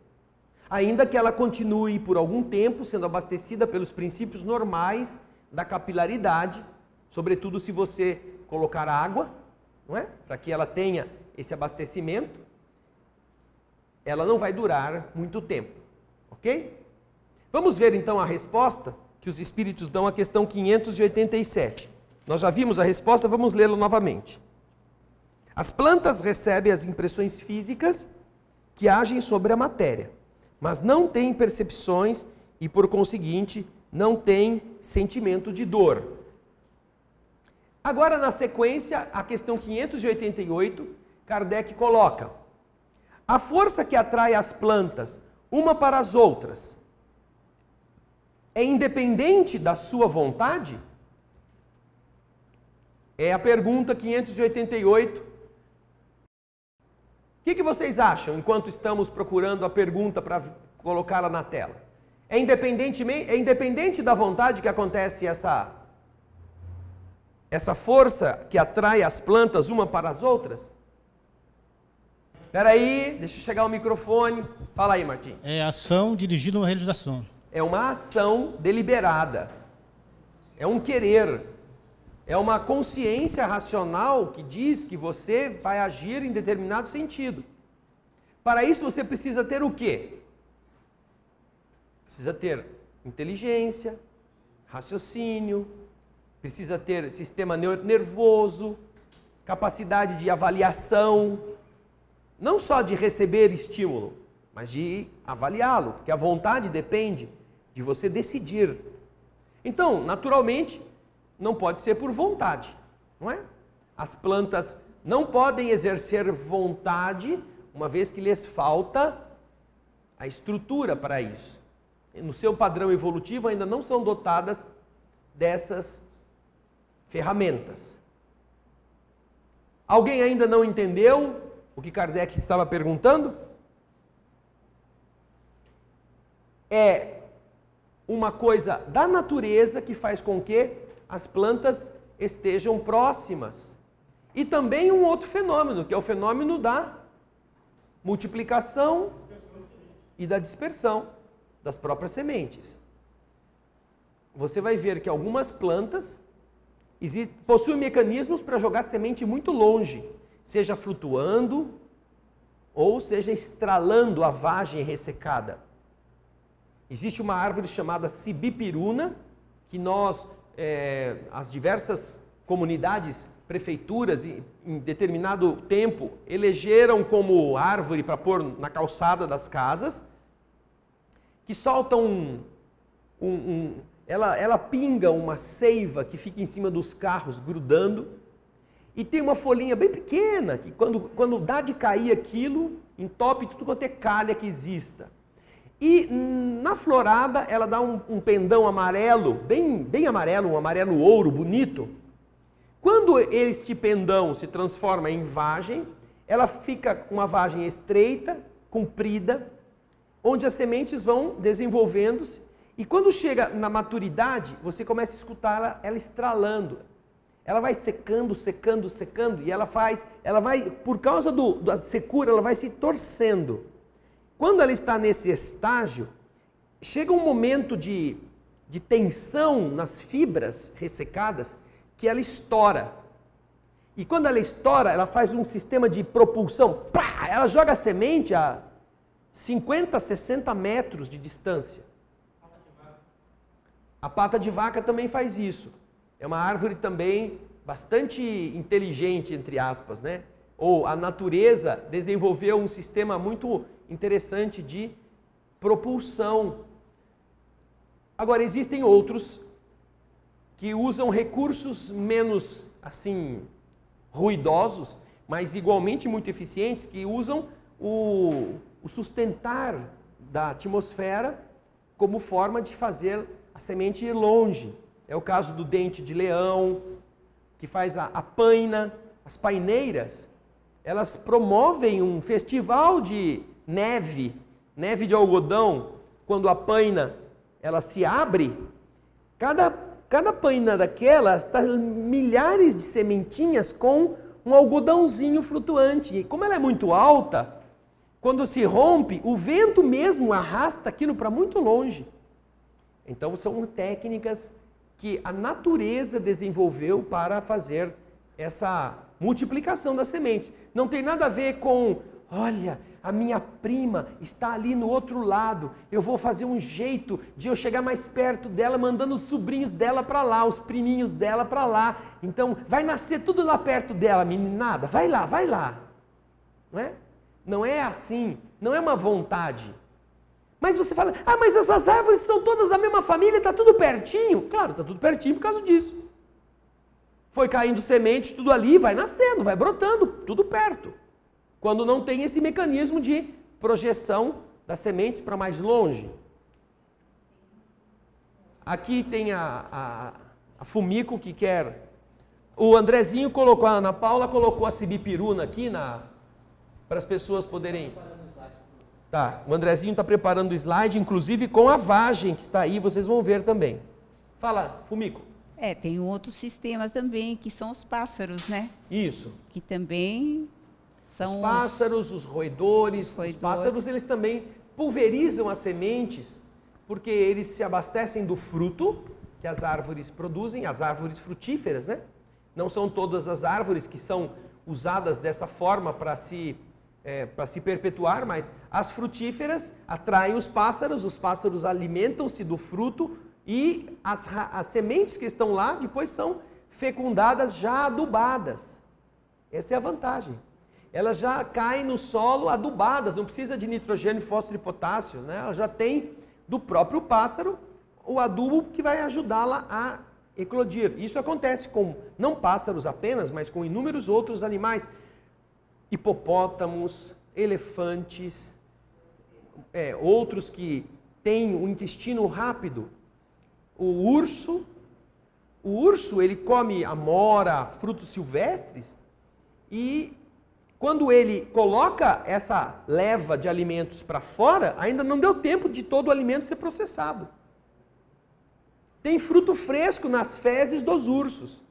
Ainda que ela continue por algum tempo sendo abastecida pelos princípios normais da capilaridade, sobretudo se você colocar água, não é? Para que ela tenha esse abastecimento, ela não vai durar muito tempo, ok? Vamos ver então a resposta que os espíritos dão à questão 587. Nós já vimos a resposta, vamos lê-la novamente. As plantas recebem as impressões físicas que agem sobre a matéria, mas não têm percepções e, por conseguinte, não têm sentimento de dor. Agora, na sequência, a questão 588, Kardec coloca: a força que atrai as plantas uma para as outras é independente da sua vontade? É a pergunta 588. O que vocês acham enquanto estamos procurando a pergunta para colocá-la na tela? É independente da vontade que acontece essa força que atrai as plantas uma para as outras? Espera aí, deixa eu chegar o microfone. Fala aí, Martim. É ação dirigida a uma realização. É uma ação deliberada. É um querer. É uma consciência racional que diz que você vai agir em determinado sentido. Para isso você precisa ter o quê? Precisa ter inteligência, raciocínio, precisa ter sistema nervoso, capacidade de avaliação, não só de receber estímulo, mas de avaliá-lo, porque a vontade depende de você decidir. Então, naturalmente, não pode ser por vontade, não é? As plantas não podem exercer vontade, uma vez que lhes falta a estrutura para isso. No seu padrão evolutivo ainda não são dotadas dessas ferramentas. Alguém ainda não entendeu o que Kardec estava perguntando? É uma coisa da natureza que faz com que as plantas estejam próximas. E também um outro fenômeno, que é o fenômeno da multiplicação e da dispersão das próprias sementes. Você vai ver que algumas plantas possuem mecanismos para jogar semente muito longe, seja flutuando ou seja estralando a vagem ressecada. Existe uma árvore chamada cibipiruna, que nós, as diversas comunidades, prefeituras, em determinado tempo, elegeram como árvore para pôr na calçada das casas, que soltam ela pinga uma seiva que fica em cima dos carros grudando, e tem uma folhinha bem pequena, que quando dá de cair aquilo, entope tudo quanto é calha que exista. E na florada ela dá um pendão amarelo, bem amarelo, um amarelo ouro, bonito. Quando este pendão se transforma em vagem, ela fica uma vagem estreita, comprida, onde as sementes vão desenvolvendo-se. E quando chega na maturidade, você começa a escutar ela estralando. Ela vai secando, secando, secando, e ela vai, por causa da secura, ela vai se torcendo. Quando ela está nesse estágio, chega um momento de tensão nas fibras ressecadas, que ela estoura. E quando ela estoura, ela faz um sistema de propulsão. Pá! Ela joga a semente a 50, 60 metros de distância. A pata de vaca também faz isso. É uma árvore também bastante inteligente, entre aspas, né? Ou a natureza desenvolveu um sistema muito interessante de propulsão. Agora, existem outros que usam recursos menos, assim, ruidosos, mas igualmente muito eficientes, que usam o sustentar da atmosfera como forma de fazer a semente ir longe. É o caso do dente de leão, que faz a paina. As paineiras, elas promovem um festival de neve de algodão. Quando a paina ela se abre, cada paina daquela está milhares de sementinhas com um algodãozinho flutuante. E como ela é muito alta, quando se rompe, o vento mesmo arrasta aquilo para muito longe. Então são técnicas que a natureza desenvolveu para fazer essa multiplicação das sementes. Não tem nada a ver com, olha, a minha prima está ali no outro lado, eu vou fazer um jeito de eu chegar mais perto dela, mandando os sobrinhos dela para lá, os priminhos dela para lá. Então vai nascer tudo lá perto dela, meninada, vai lá, vai lá. Não é? Não é assim, não é uma vontade. Mas você fala, mas essas árvores são todas da mesma família, está tudo pertinho. Claro, está tudo pertinho por causa disso. Foi caindo semente, tudo ali, vai nascendo, vai brotando, tudo perto. Quando não tem esse mecanismo de projeção das sementes para mais longe. Aqui tem a Fumiko que quer... O Andrezinho colocou, a Ana Paula colocou a sibipiruna aqui para as pessoas poderem... Tá, o Andrezinho está preparando o slide, inclusive com a vagem que está aí, vocês vão ver também. Fala, Fumiko. Tem um outro sistema também, que são os pássaros, né? Isso. Que também são os pássaros, os roedores. Os pássaros, eles também pulverizam as sementes, porque eles se abastecem do fruto que as árvores produzem, as árvores frutíferas, né? Não são todas as árvores que são usadas dessa forma para se perpetuar, mas as frutíferas atraem os pássaros alimentam-se do fruto e as sementes que estão lá depois são fecundadas já adubadas. Essa é a vantagem. Elas já caem no solo adubadas, não precisa de nitrogênio, fósforo e potássio, né? Ela já tem do próprio pássaro o adubo que vai ajudá-la a eclodir. Isso acontece com não pássaros apenas, mas com inúmeros outros animais. Hipopótamos, elefantes, outros que têm um intestino rápido. O urso ele come amora, frutos silvestres, e quando ele coloca essa leva de alimentos para fora, ainda não deu tempo de todo o alimento ser processado. Tem fruto fresco nas fezes dos ursos,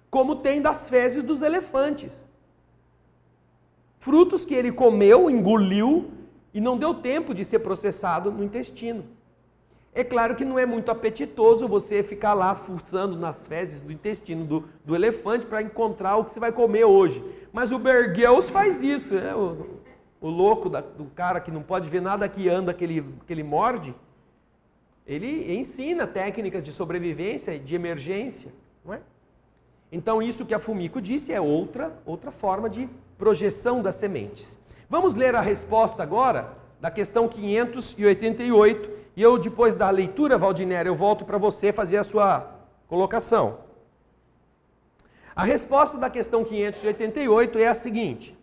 como tem das fezes dos elefantes. Frutos que ele comeu, engoliu e não deu tempo de ser processado no intestino. É claro que não é muito apetitoso você ficar lá fuçando nas fezes do intestino do elefante para encontrar o que você vai comer hoje. Mas o Bear Grylls faz isso, né? O louco do cara que não pode ver nada que anda, que ele morde. Ele ensina técnicas de sobrevivência e de emergência, não é? Então, isso que a Fumiko disse é outra forma de projeção das sementes. Vamos ler a resposta agora da questão 588, e eu, depois da leitura, Valdinera, eu volto para você fazer a sua colocação. A resposta da questão 588 é a seguinte.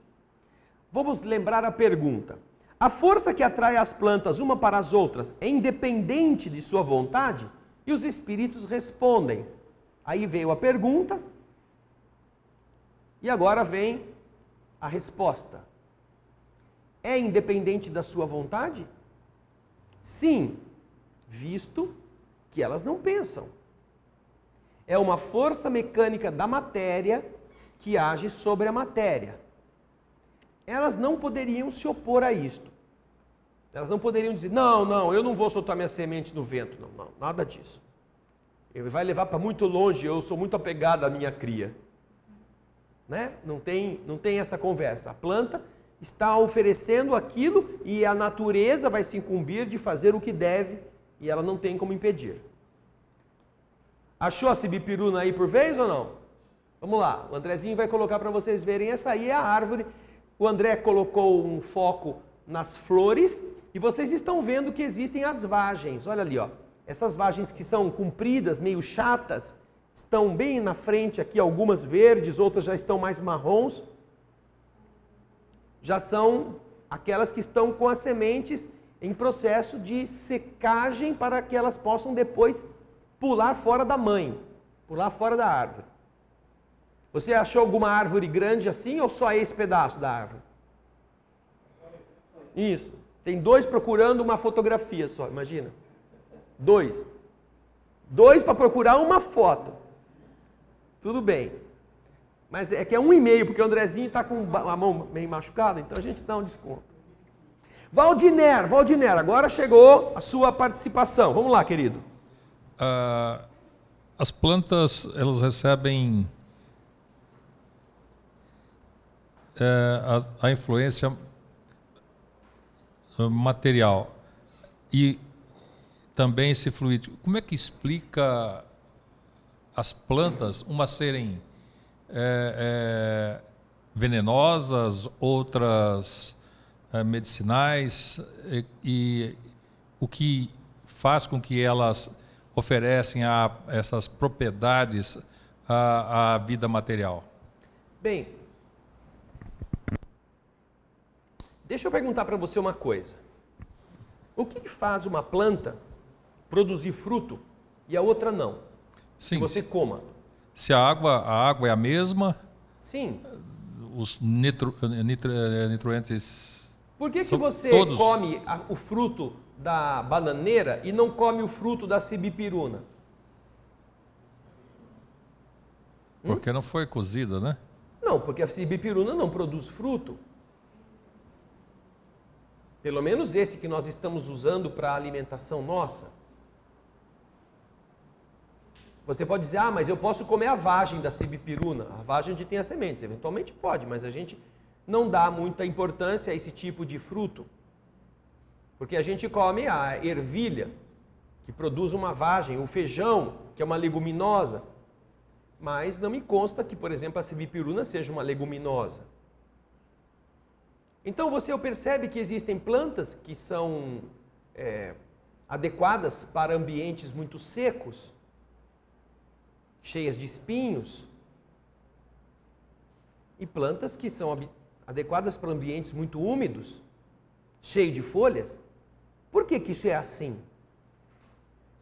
Vamos lembrar a pergunta. A força que atrai as plantas uma para as outras é independente de sua vontade? E os espíritos respondem. Aí veio a pergunta e agora vem a resposta. É independente da sua vontade? Sim, visto que elas não pensam. É uma força mecânica da matéria que age sobre a matéria. Elas não poderiam se opor a isto. Elas não poderiam dizer, não, eu não vou soltar minhas sementes no vento. Não, nada disso. Ele vai levar para muito longe, eu sou muito apegado à minha cria. Né? Não tem essa conversa. A planta está oferecendo aquilo e a natureza vai se incumbir de fazer o que deve e ela não tem como impedir. Achou a sibipiruna aí por vez ou não? Vamos lá, o Andrezinho vai colocar para vocês verem. Essa aí é a árvore. O André colocou um foco nas flores e vocês estão vendo que existem as vagens. Olha ali, ó. Essas vagens que são compridas, meio chatas, estão bem na frente aqui, algumas verdes, outras já estão mais marrons. Já são aquelas que estão com as sementes em processo de secagem para que elas possam depois pular fora da mãe, pular fora da árvore. Você achou alguma árvore grande assim ou só esse pedaço da árvore? Isso. Tem dois procurando uma fotografia só, imagina. Dois para procurar uma foto. Tudo bem. Mas é que é 1,5, porque o Andrezinho está com a mão meio machucada, então a gente dá um desconto. Valdiner, agora chegou a sua participação. Vamos lá, querido. As plantas, elas recebem a influência material e também esse fluido. Como é que explica as plantas, umas serem venenosas, outras medicinais, e o que faz com que elas oferecem essas propriedades à vida material? Bem, deixa eu perguntar para você uma coisa. O que faz uma planta produzir fruto e a outra não? Sim. Que você coma. Se a água é a mesma, sim. Os nutrientes... Por que você todos... come o fruto da bananeira e não come o fruto da sibipiruna? Porque não foi cozida, né? Não, porque a sibipiruna não produz fruto. Pelo menos esse que nós estamos usando para a alimentação nossa. Você pode dizer, mas eu posso comer a vagem da sibipiruna, a vagem onde tem as sementes. Eventualmente pode, mas a gente não dá muita importância a esse tipo de fruto. Porque a gente come a ervilha, que produz uma vagem, o feijão, que é uma leguminosa. Mas não me consta que, por exemplo, a sibipiruna seja uma leguminosa. Então você percebe que existem plantas que são adequadas para ambientes muito secos, cheias de espinhos, e plantas que são adequadas para ambientes muito úmidos, cheios de folhas. Por que isso é assim?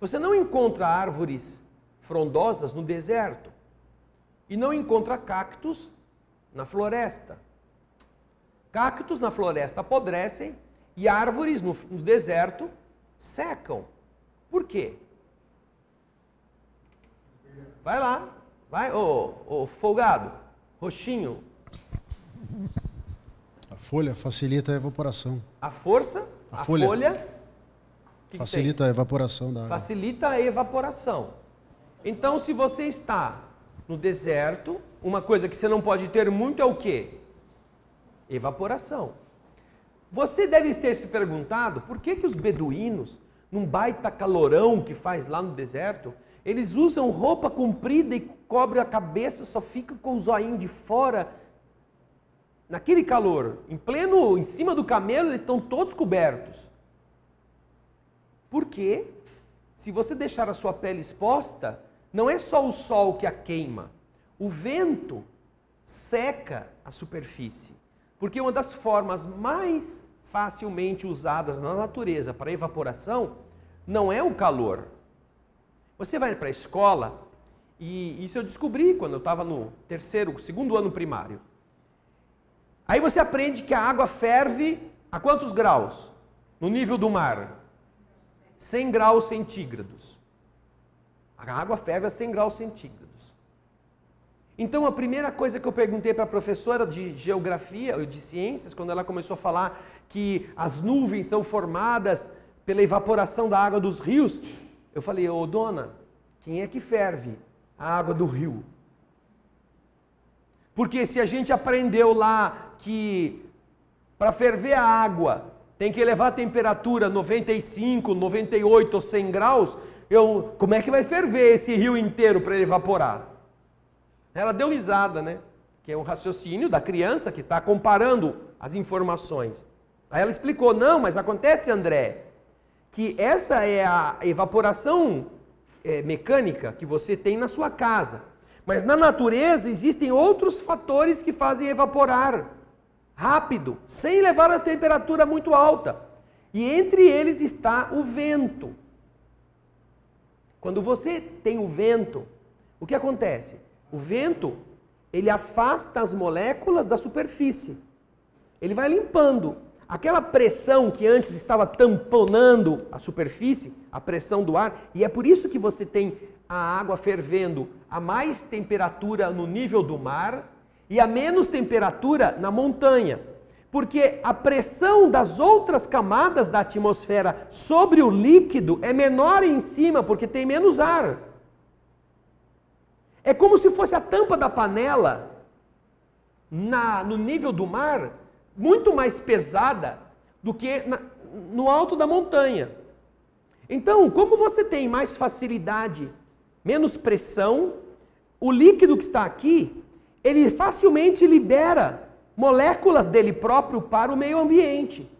Você não encontra árvores frondosas no deserto e não encontra cactos na floresta. Cactos na floresta apodrecem e árvores no deserto secam. Por quê? Vai lá, vai, ô folgado, roxinho. A folha facilita a evaporação. A folha facilita a evaporação da água. Facilita a evaporação. Então, se você está no deserto, uma coisa que você não pode ter muito é o quê? Evaporação. Você deve ter se perguntado por que os beduínos num baita calorão que faz lá no deserto, eles usam roupa comprida e cobrem a cabeça, só fica com o zoinho de fora. Naquele calor, em cima do camelo, eles estão todos cobertos. Por quê? Se você deixar a sua pele exposta, não é só o sol que a queima. O vento seca a superfície. Porque uma das formas mais facilmente usadas na natureza para evaporação não é o calor. Você vai para a escola, e isso eu descobri quando eu estava no segundo ano primário. Aí você aprende que a água ferve a quantos graus? No nível do mar? 100 graus centígrados. A água ferve a 100 graus centígrados. Então a primeira coisa que eu perguntei para a professora de geografia ou de ciências, quando ela começou a falar que as nuvens são formadas pela evaporação da água dos rios, eu falei, ô dona, quem é que ferve a água do rio? Porque se a gente aprendeu lá que para ferver a água tem que elevar a temperatura 95, 98 ou 100 graus, como é que vai ferver esse rio inteiro para ele evaporar? Ela deu risada, né? Que é um raciocínio da criança que está comparando as informações. Aí ela explicou, não, mas acontece, André, que essa é a evaporação mecânica que você tem na sua casa. Mas na natureza existem outros fatores que fazem evaporar rápido, sem levar a temperatura muito alta. E entre eles está o vento. Quando você tem o vento, o que acontece? O vento, ele afasta as moléculas da superfície. Ele vai limpando. Aquela pressão que antes estava tamponando a superfície, a pressão do ar, e é por isso que você tem a água fervendo a mais temperatura no nível do mar e a menos temperatura na montanha. Porque a pressão das outras camadas da atmosfera sobre o líquido é menor em cima, porque tem menos ar. É como se fosse a tampa da panela no nível do mar, muito mais pesada do que no alto da montanha. Então, como você tem mais facilidade, menos pressão, o líquido que está aqui, ele facilmente libera moléculas dele próprio para o meio ambiente.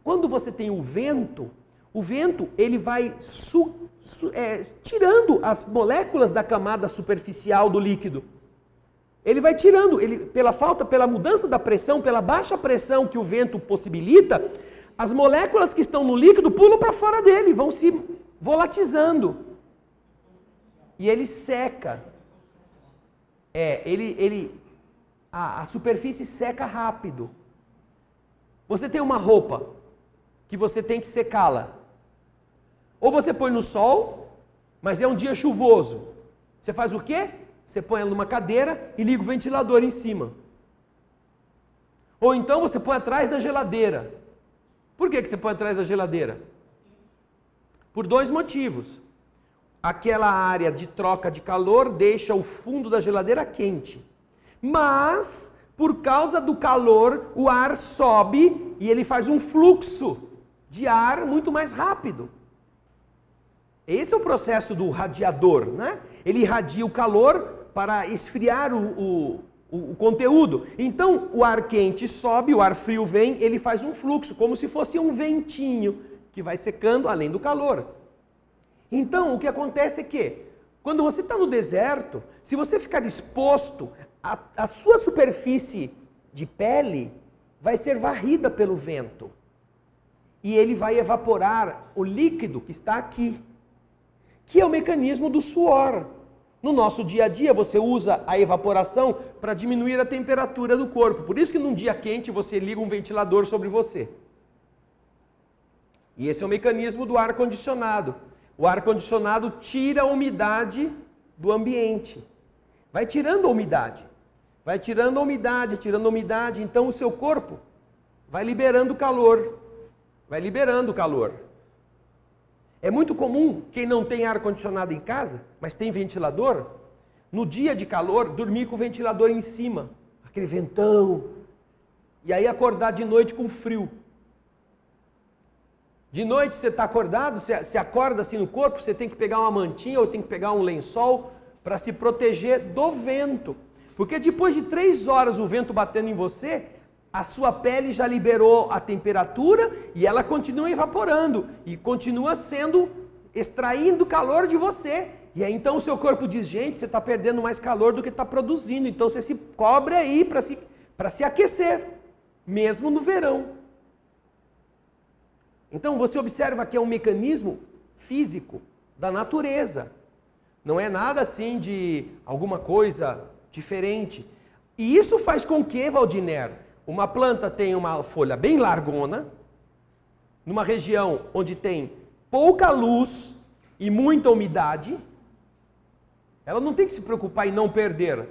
Quando você tem o vento ele vai tirando as moléculas da camada superficial do líquido. Ele vai tirando, pela mudança da pressão, pela baixa pressão que o vento possibilita, as moléculas que estão no líquido pulam para fora dele, vão se volatizando. E ele seca. A superfície seca rápido. Você tem uma roupa que você tem que secá-la. Ou você põe no sol, mas é um dia chuvoso. Você faz o quê? Você põe ela numa cadeira e liga o ventilador em cima. Ou então você põe atrás da geladeira. Por que você põe atrás da geladeira? Por dois motivos. Aquela área de troca de calor deixa o fundo da geladeira quente. Mas, por causa do calor, o ar sobe e ele faz um fluxo de ar muito mais rápido. Esse é o processo do radiador, né? Ele irradia o calor para esfriar o conteúdo. Então, o ar quente sobe, o ar frio vem, ele faz um fluxo, como se fosse um ventinho que vai secando além do calor. Então, o que acontece é que, quando você está no deserto, se você ficar exposto, a sua superfície de pele vai ser varrida pelo vento. E ele vai evaporar o líquido que está aqui, que é o mecanismo do suor. No nosso dia a dia, você usa a evaporação para diminuir a temperatura do corpo. Por isso que num dia quente você liga um ventilador sobre você. E esse é o mecanismo do ar-condicionado. O ar-condicionado tira a umidade do ambiente. Vai tirando a umidade. Vai tirando a umidade, então o seu corpo vai liberando calor. Vai liberando calor. É muito comum, quem não tem ar-condicionado em casa, mas tem ventilador, no dia de calor, dormir com o ventilador em cima, aquele ventão, e aí acordar de noite com frio. De noite você está acordado, você acorda assim no corpo, você tem que pegar uma mantinha ou tem que pegar um lençol para se proteger do vento. Porque depois de 3 horas o vento batendo em você, a sua pele já liberou a temperatura e ela continua evaporando e continua extraindo calor de você. E aí então o seu corpo diz, gente, você está perdendo mais calor do que está produzindo. Então você se cobre aí para se aquecer, mesmo no verão. Então você observa que é um mecanismo físico da natureza. Não é nada assim de alguma coisa diferente. E isso faz com que, Valdiner, uma planta tenha uma folha bem largona, numa região onde tem pouca luz e muita umidade. Ela não tem que se preocupar em não perder.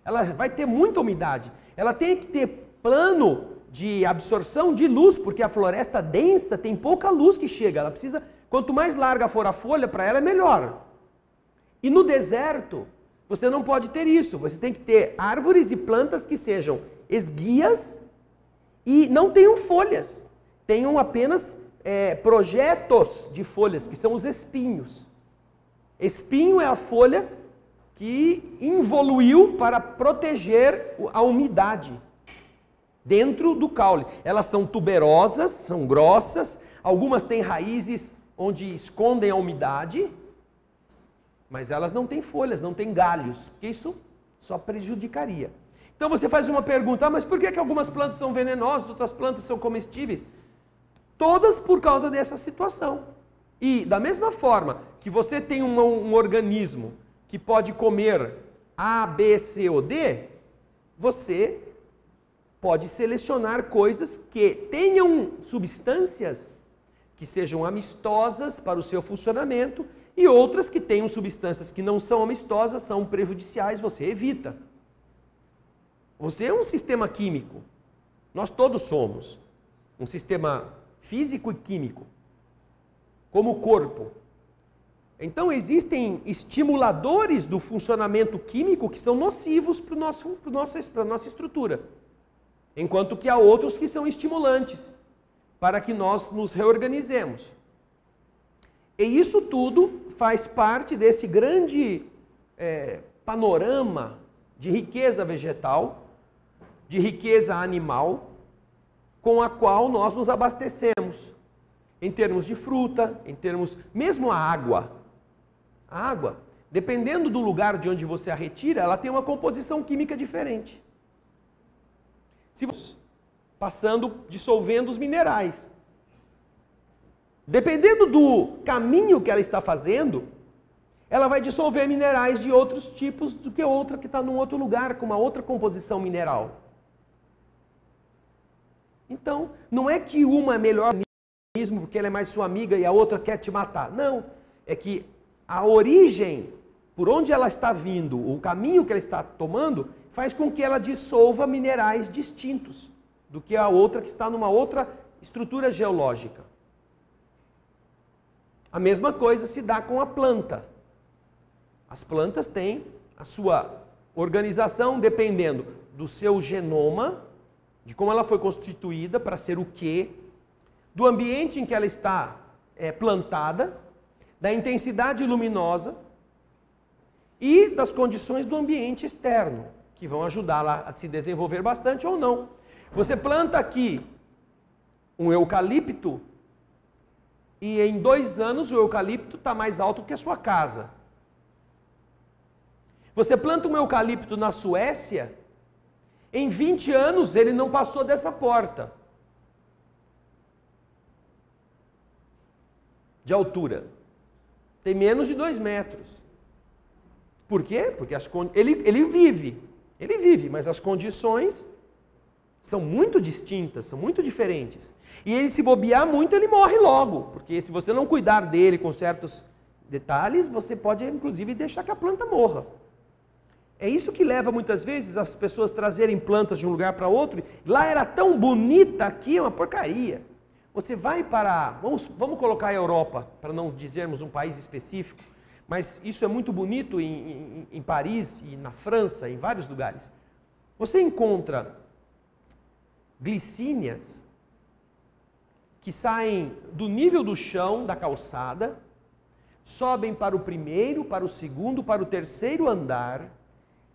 Ela vai ter muita umidade. Ela tem que ter plano de absorção de luz, porque a floresta densa tem pouca luz que chega. Ela precisa, quanto mais larga for a folha, para ela é melhor. E no deserto, você não pode ter isso. Você tem que ter árvores e plantas que sejam esguias e não tenham folhas. Tenham apenas projetos de folhas, que são os espinhos. Espinho é a folha que evoluiu para proteger a umidade dentro do caule. Elas são tuberosas, são grossas, algumas têm raízes onde escondem a umidade, mas elas não têm folhas, não têm galhos, porque isso só prejudicaria. Então você faz uma pergunta, mas por que algumas plantas são venenosas, outras plantas são comestíveis? Todas por causa dessa situação. E da mesma forma que você tem um organismo que pode comer A, B, C ou D, você pode selecionar coisas que tenham substâncias que sejam amistosas para o seu funcionamento e outras que tenham substâncias que não são amistosas, são prejudiciais, você evita. Você é um sistema químico. Nós todos somos um sistema físico e químico, como o corpo. Então existem estimuladores do funcionamento químico que são nocivos para a nossa estrutura, enquanto que há outros que são estimulantes para que nós nos reorganizemos. E isso tudo faz parte desse grande panorama de riqueza vegetal, de riqueza animal, com a qual nós nos abastecemos, em termos de fruta, em termos, mesmo a água. A água, dependendo do lugar de onde você a retira, ela tem uma composição química diferente. Se você dissolvendo os minerais. Dependendo do caminho que ela está fazendo, ela vai dissolver minerais de outros tipos do que outra que está num outro lugar, com uma outra composição mineral. Então, não é que uma é melhor porque ela é mais sua amiga e a outra quer te matar. Não, é que a origem, por onde ela está vindo, o caminho que ela está tomando, faz com que ela dissolva minerais distintos do que a outra que está numa outra estrutura geológica. A mesma coisa se dá com a planta. As plantas têm a sua organização dependendo do seu genoma, de como ela foi constituída para ser o quê, do ambiente em que ela está plantada, da intensidade luminosa e das condições do ambiente externo, que vão ajudá-la a se desenvolver bastante ou não. Você planta aqui um eucalipto e em 2 anos o eucalipto está mais alto que a sua casa. Você planta um eucalipto na Suécia, em 20 anos ele não passou dessa porta de altura. Tem menos de 2 metros. Por quê? Porque ele vive, mas as condições são muito distintas, são muito diferentes. E ele, se bobear muito, ele morre logo, porque se você não cuidar dele com certos detalhes, você pode, inclusive, deixar que a planta morra. É isso que leva, muitas vezes, as pessoas trazerem plantas de um lugar para outro. Lá era tão bonita, aqui é uma porcaria. Você vai para, vamos colocar a Europa, para não dizermos um país específico, mas isso é muito bonito em Paris e na França, em vários lugares. Você encontra glicínias que saem do nível do chão, da calçada, sobem para o primeiro, para o segundo, para o terceiro andar,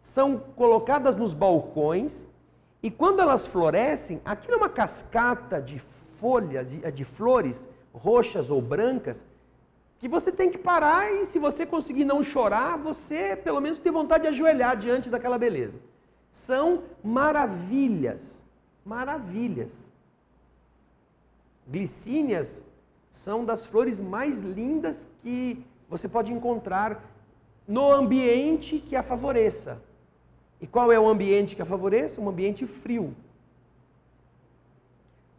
são colocadas nos balcões, e quando elas florescem, aquilo é uma cascata de folhas, de flores roxas ou brancas, que você tem que parar e, se você conseguir não chorar, você pelo menos tem vontade de ajoelhar diante daquela beleza. São maravilhas, maravilhas. Glicínias são das flores mais lindas que você pode encontrar no ambiente que a favoreça. E qual é o ambiente que a favoreça? Um ambiente frio.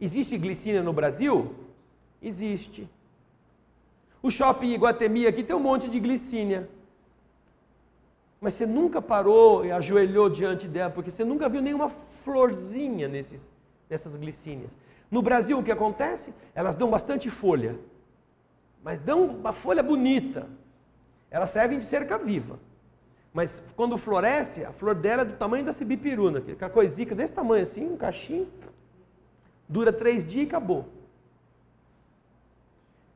Existe glicínia no Brasil? Existe. O shopping Iguatemi aqui tem um monte de glicínia. Mas você nunca parou e ajoelhou diante dela, porque você nunca viu nenhuma florzinha nessas glicínias. No Brasil, o que acontece? Elas dão bastante folha, mas dão uma folha bonita. Elas servem de cerca viva. Mas quando floresce, a flor dela é do tamanho da cibipiruna, que é a coisica desse tamanho assim, um cachinho, dura 3 dias e acabou.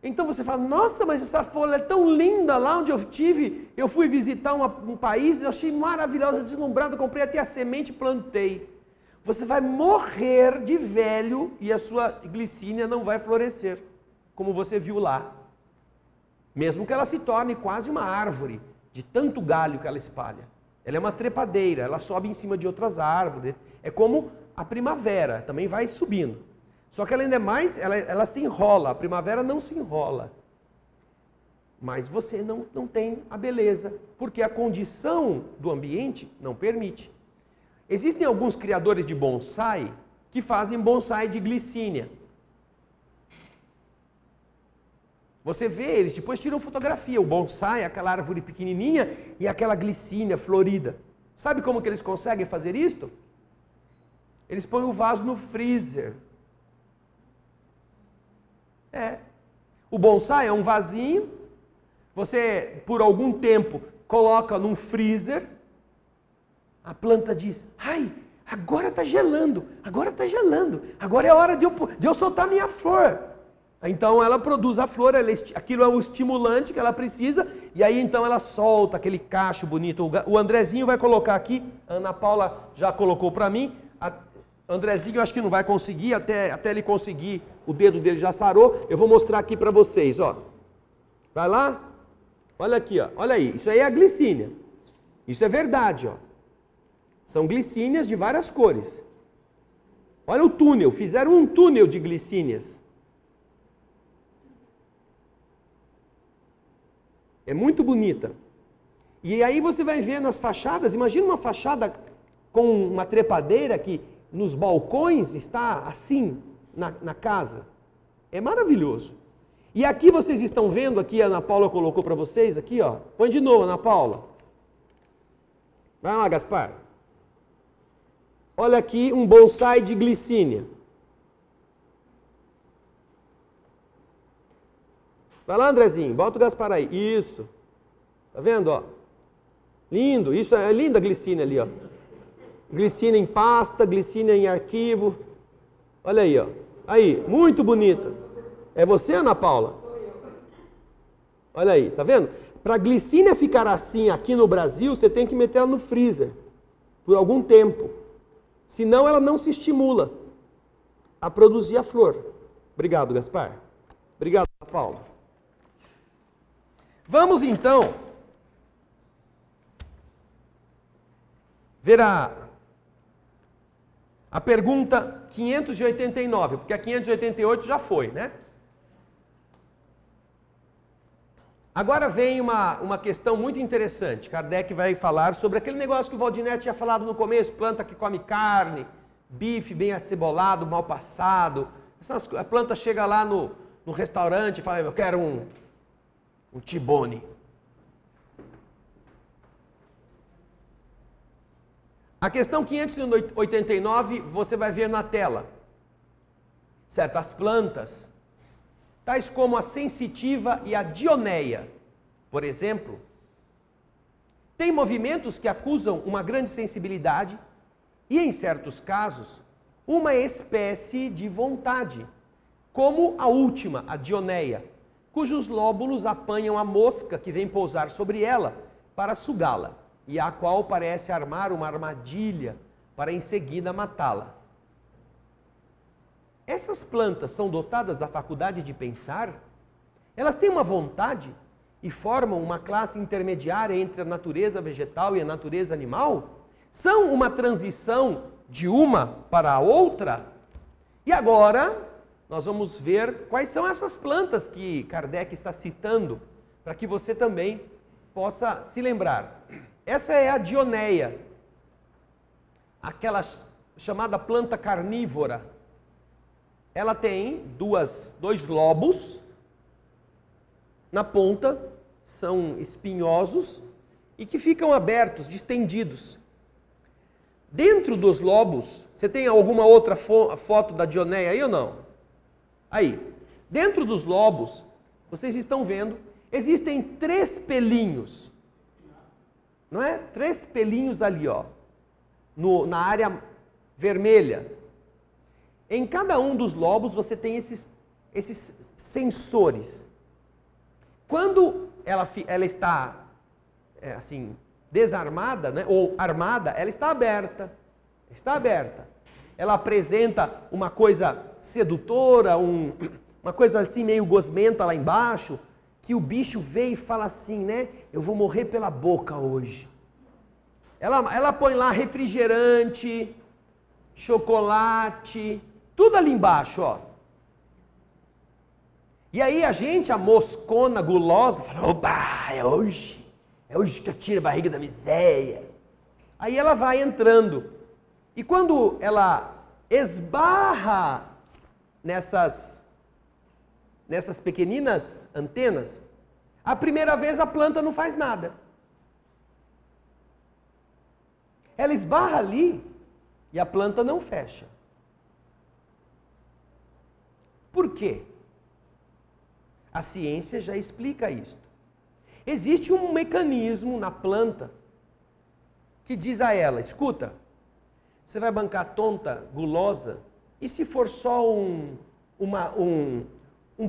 Então você fala, nossa, mas essa folha é tão linda lá onde eu fui visitar um país, eu achei maravilhosa, deslumbrada, comprei até a semente e plantei. Você vai morrer de velho e a sua glicínia não vai florescer, como você viu lá. Mesmo que ela se torne quase uma árvore, de tanto galho que ela espalha. Ela é uma trepadeira, ela sobe em cima de outras árvores. É como a primavera, também vai subindo. Só que ela ainda é mais, ela se enrola, a primavera não se enrola. Mas você não tem a beleza, porque a condição do ambiente não permite. Existem alguns criadores de bonsai que fazem bonsai de glicínia. Você vê, eles depois tiram fotografia, o bonsai, aquela árvore pequenininha e aquela glicínia florida. Sabe como que eles conseguem fazer isto? Eles põem o vaso no freezer. O bonsai é um vasinho, você por algum tempo coloca num freezer, a planta diz, ai, agora está gelando, agora é hora de eu soltar minha flor. Então ela produz a flor, aquilo é o estimulante que ela precisa, e aí então ela solta aquele cacho bonito. O Andrezinho vai colocar aqui, a Ana Paula já colocou para mim, Andrezinho eu acho que não vai conseguir, até ele conseguir, o dedo dele já sarou, eu vou mostrar aqui para vocês, ó. Vai lá, olha aqui, ó. Olha aí, isso aí é a glicínia, isso é verdade, ó. São glicínias de várias cores. Olha o túnel, fizeram um túnel de glicínias. É muito bonita. E aí você vai ver nas fachadas, imagina uma fachada com uma trepadeira que nos balcões está assim, na casa. É maravilhoso. E aqui vocês estão vendo, aqui a Ana Paula colocou para vocês, aqui ó. Põe de novo, Ana Paula. Vai lá, Gaspar. Olha aqui um bonsai de glicínia. Vai lá, Andrezinho, bota o Gaspar aí. Isso. Tá vendo, ó? Lindo. Isso é linda a glicínia ali, ó. Glicínia em pasta, glicínia em arquivo. Olha aí, ó. Aí, muito bonita. É você, Ana Paula? Olha aí, tá vendo? Para a glicínia ficar assim aqui no Brasil, você tem que meter ela no freezer por algum tempo. Senão ela não se estimula a produzir a flor. Obrigado, Gaspar. Obrigado, Ana Paula. Vamos então ver a pergunta 589, porque a 588 já foi, né? Agora vem uma questão muito interessante. Kardec vai falar sobre aquele negócio que o Valdinete tinha falado no começo, planta que come carne, bife bem acebolado, mal passado. A planta chega lá no restaurante e fala, eu quero um tibone. A questão 589 você vai ver na tela. Certas plantas, tais como a sensitiva e a dioneia, por exemplo, têm movimentos que acusam uma grande sensibilidade e, em certos casos, uma espécie de vontade, como a última, a Dioneia, cujos lóbulos apanham a mosca que vem pousar sobre ela para sugá-la, e a qual parece armar uma armadilha para em seguida matá-la. Essas plantas são dotadas da faculdade de pensar? Elas têm uma vontade e formam uma classe intermediária entre a natureza vegetal e a natureza animal? São uma transição de uma para a outra? E agora nós vamos ver quais são essas plantas que Kardec está citando, para que você também possa se lembrar. Essa é a Dioneia, aquela chamada planta carnívora. Ela tem dois lobos na ponta, são espinhosos e que ficam abertos, distendidos. Dentro dos lobos, você tem alguma outra foto da Dioneia aí ou não? Aí, dentro dos lobos, vocês estão vendo, existem 3 pelinhos. Não é? 3 pelinhos ali, ó, na área vermelha. Em cada um dos lobos você tem esses sensores. Quando ela está assim, desarmada, né, ou armada, ela está aberta. Está aberta. Ela apresenta uma coisa sedutora, uma coisa assim meio gosmenta lá embaixo, que o bicho vê e fala assim, né? Eu vou morrer pela boca hoje. Ela põe lá refrigerante, chocolate, tudo ali embaixo, ó. E aí a gente, a moscona gulosa, fala, oba, é hoje que eu tiro a barriga da miséria. Aí ela vai entrando. E quando ela esbarra nessas pequeninas antenas, a primeira vez a planta não faz nada. Ela esbarra ali e a planta não fecha. Por quê? A ciência já explica isso. Existe um mecanismo na planta que diz a ela, escuta, você vai bancar tonta, gulosa, e se for só um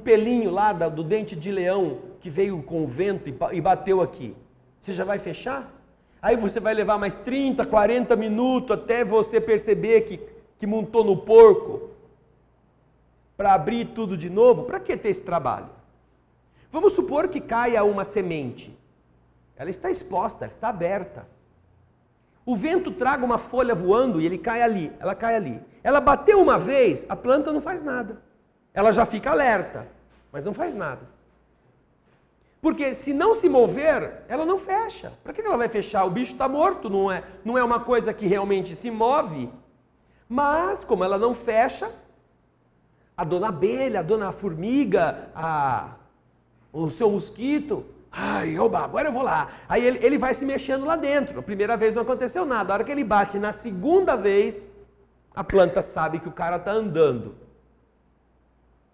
pelinho lá do dente de leão que veio com o vento e bateu aqui, você já vai fechar? Aí você vai levar mais 30, 40 minutos até você perceber que montou no porco para abrir tudo de novo? Para que ter esse trabalho? Vamos supor que caia uma semente. Ela está exposta, ela está aberta. O vento traga uma folha voando e ela cai ali. Ela bateu uma vez, a planta não faz nada. Ela já fica alerta, mas não faz nada. Porque se não se mover, ela não fecha. Para que ela vai fechar? O bicho está morto, não é uma coisa que realmente se move. Mas, como ela não fecha, a dona abelha, a dona formiga, o seu mosquito, ai, oba, agora eu vou lá. Aí ele vai se mexendo lá dentro. A primeira vez não aconteceu nada. A hora que ele bate na segunda vez, a planta sabe que o cara está andando.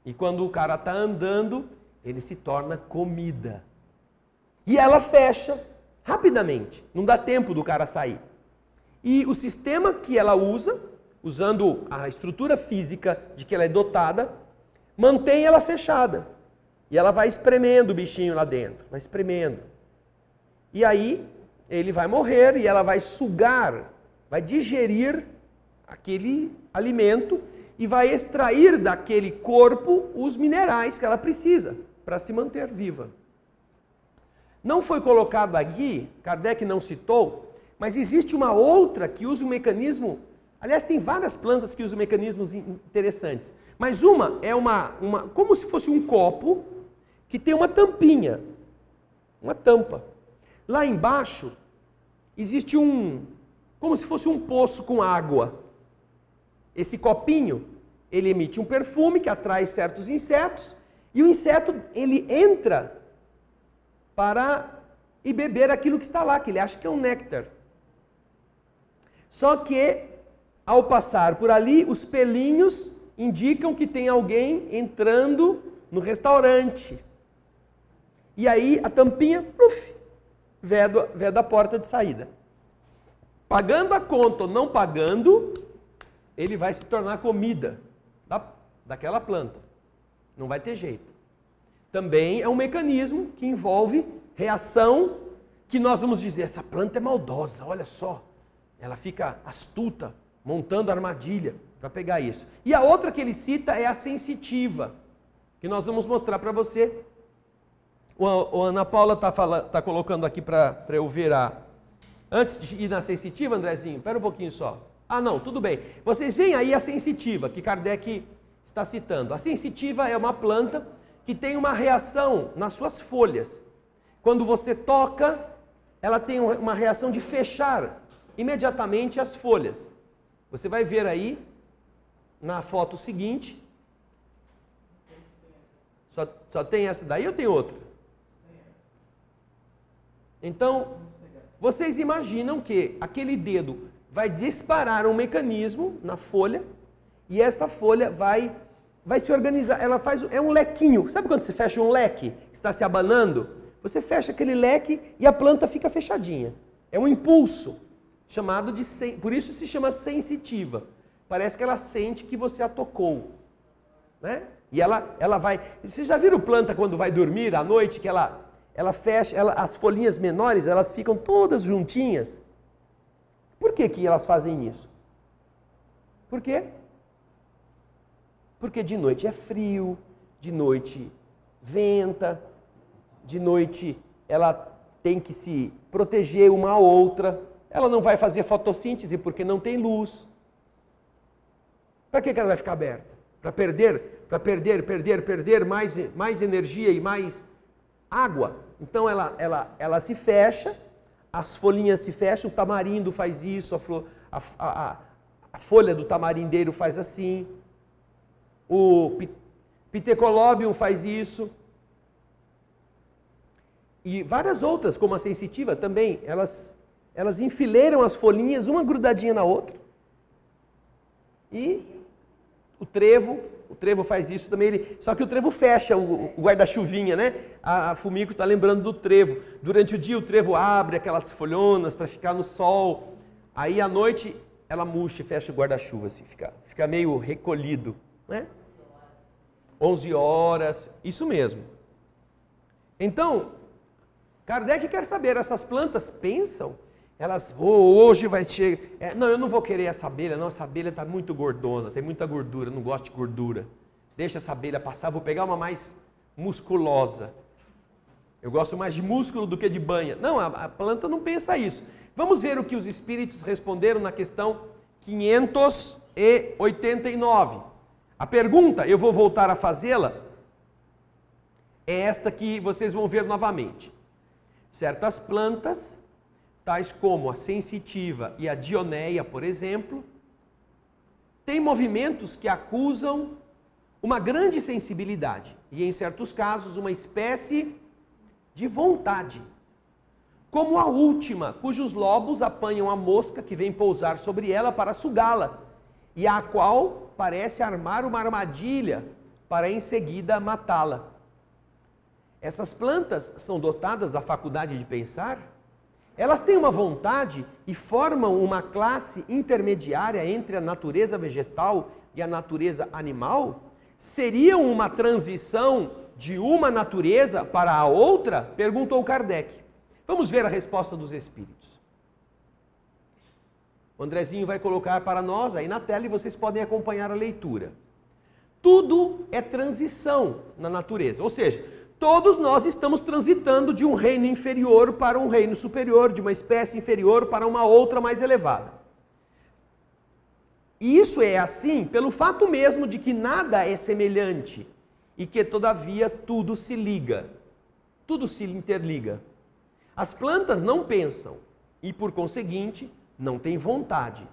E quando o cara está andando, ele se torna comida. E ela fecha rapidamente. Não dá tempo do cara sair. E o sistema que ela usa, usando a estrutura física de que ela é dotada, mantém ela fechada. E ela vai espremendo o bichinho lá dentro, vai espremendo. E aí ele vai morrer e ela vai sugar, vai digerir aquele alimento e vai extrair daquele corpo os minerais que ela precisa para se manter viva. Não foi colocado aqui, Kardec não citou, mas existe uma outra que usa um mecanismo. Aliás, tem várias plantas que usam mecanismos interessantes. Mas uma é como se fosse um copo que tem uma tampinha, uma tampa. Lá embaixo existe como se fosse um poço com água. Esse copinho, ele emite um perfume que atrai certos insetos e o inseto, ele entra para ir beber aquilo que está lá, que ele acha que é um néctar. Só que, ao passar por ali, os pelinhos indicam que tem alguém entrando no restaurante. E aí a tampinha, veda a porta de saída. Pagando a conta ou não pagando, ele vai se tornar comida daquela planta. Não vai ter jeito. Também é um mecanismo que envolve reação, que nós vamos dizer, essa planta é maldosa, olha só. Ela fica astuta, montando armadilha para pegar isso. E a outra que ele cita é a sensitiva, que nós vamos mostrar para você. O Ana Paula está colocando aqui para eu ver Antes de ir na sensitiva, Andrezinho, espera um pouquinho só. Ah, não, tudo bem. Vocês veem aí a sensitiva, que Kardec está citando. A sensitiva é uma planta que tem uma reação nas suas folhas. Quando você toca, ela tem uma reação de fechar imediatamente as folhas. Você vai ver aí, na foto seguinte. Só tem essa daí ou tem outra? Então, vocês imaginam que aquele dedo vai disparar um mecanismo na folha e essa folha vai se organizar. Ela é um lequinho. Sabe quando você fecha um leque? Está se abanando? Você fecha aquele leque e a planta fica fechadinha. É um impulso chamado de... Por isso se chama sensitiva. Parece que ela sente que você a tocou. Né? E ela vai... Vocês já viram planta quando vai dormir à noite que ela fecha, as folhinhas menores, elas ficam todas juntinhas? Por que elas fazem isso? Por quê? Porque de noite é frio, de noite venta, de noite ela tem que se proteger uma à outra, ela não vai fazer fotossíntese porque não tem luz. Para que ela vai ficar aberta? Para perder mais energia e mais água. Então ela se fecha, as folhinhas se fecham, o tamarindo faz isso, a folha do tamarindeiro faz assim, o Pithecolobium faz isso, e várias outras, como a sensitiva também, elas enfileiram as folhinhas, uma grudadinha na outra, e o trevo faz isso também, só que o trevo fecha o guarda-chuvinha, né? A Fumiko está lembrando do trevo. Durante o dia o trevo abre aquelas folhonas para ficar no sol. Aí à noite ela murcha e fecha o guarda-chuva, assim, fica meio recolhido, né? 11 horas, isso mesmo. Então, Kardec quer saber, essas plantas pensam, elas, hoje vai chegar, não, eu não vou querer essa abelha, não, essa abelha está muito gordona, tem muita gordura, não gosto de gordura. Deixa essa abelha passar, vou pegar uma mais musculosa. Eu gosto mais de músculo do que de banha. Não, a planta não pensa isso. Vamos ver o que os espíritos responderam na questão 589. A pergunta, eu vou voltar a fazê-la, é esta que vocês vão ver novamente. Certas plantas, tais como a sensitiva e a dioneia, por exemplo, têm movimentos que acusam uma grande sensibilidade e, em certos casos, uma espécie de vontade, como a última, cujos lobos apanham a mosca que vem pousar sobre ela para sugá-la, e a qual parece armar uma armadilha para em seguida matá-la. Essas plantas são dotadas da faculdade de pensar? Elas têm uma vontade e formam uma classe intermediária entre a natureza vegetal e a natureza animal? Seriam uma transição de uma natureza para a outra? Perguntou Kardec. Vamos ver a resposta dos espíritos. O Andrezinho vai colocar para nós aí na tela e vocês podem acompanhar a leitura. Tudo é transição na natureza, ou seja, todos nós estamos transitando de um reino inferior para um reino superior, de uma espécie inferior para uma outra mais elevada. E isso é assim pelo fato mesmo de que nada é semelhante e que, todavia, tudo se liga, tudo se interliga. As plantas não pensam e, por conseguinte, não têm vontade.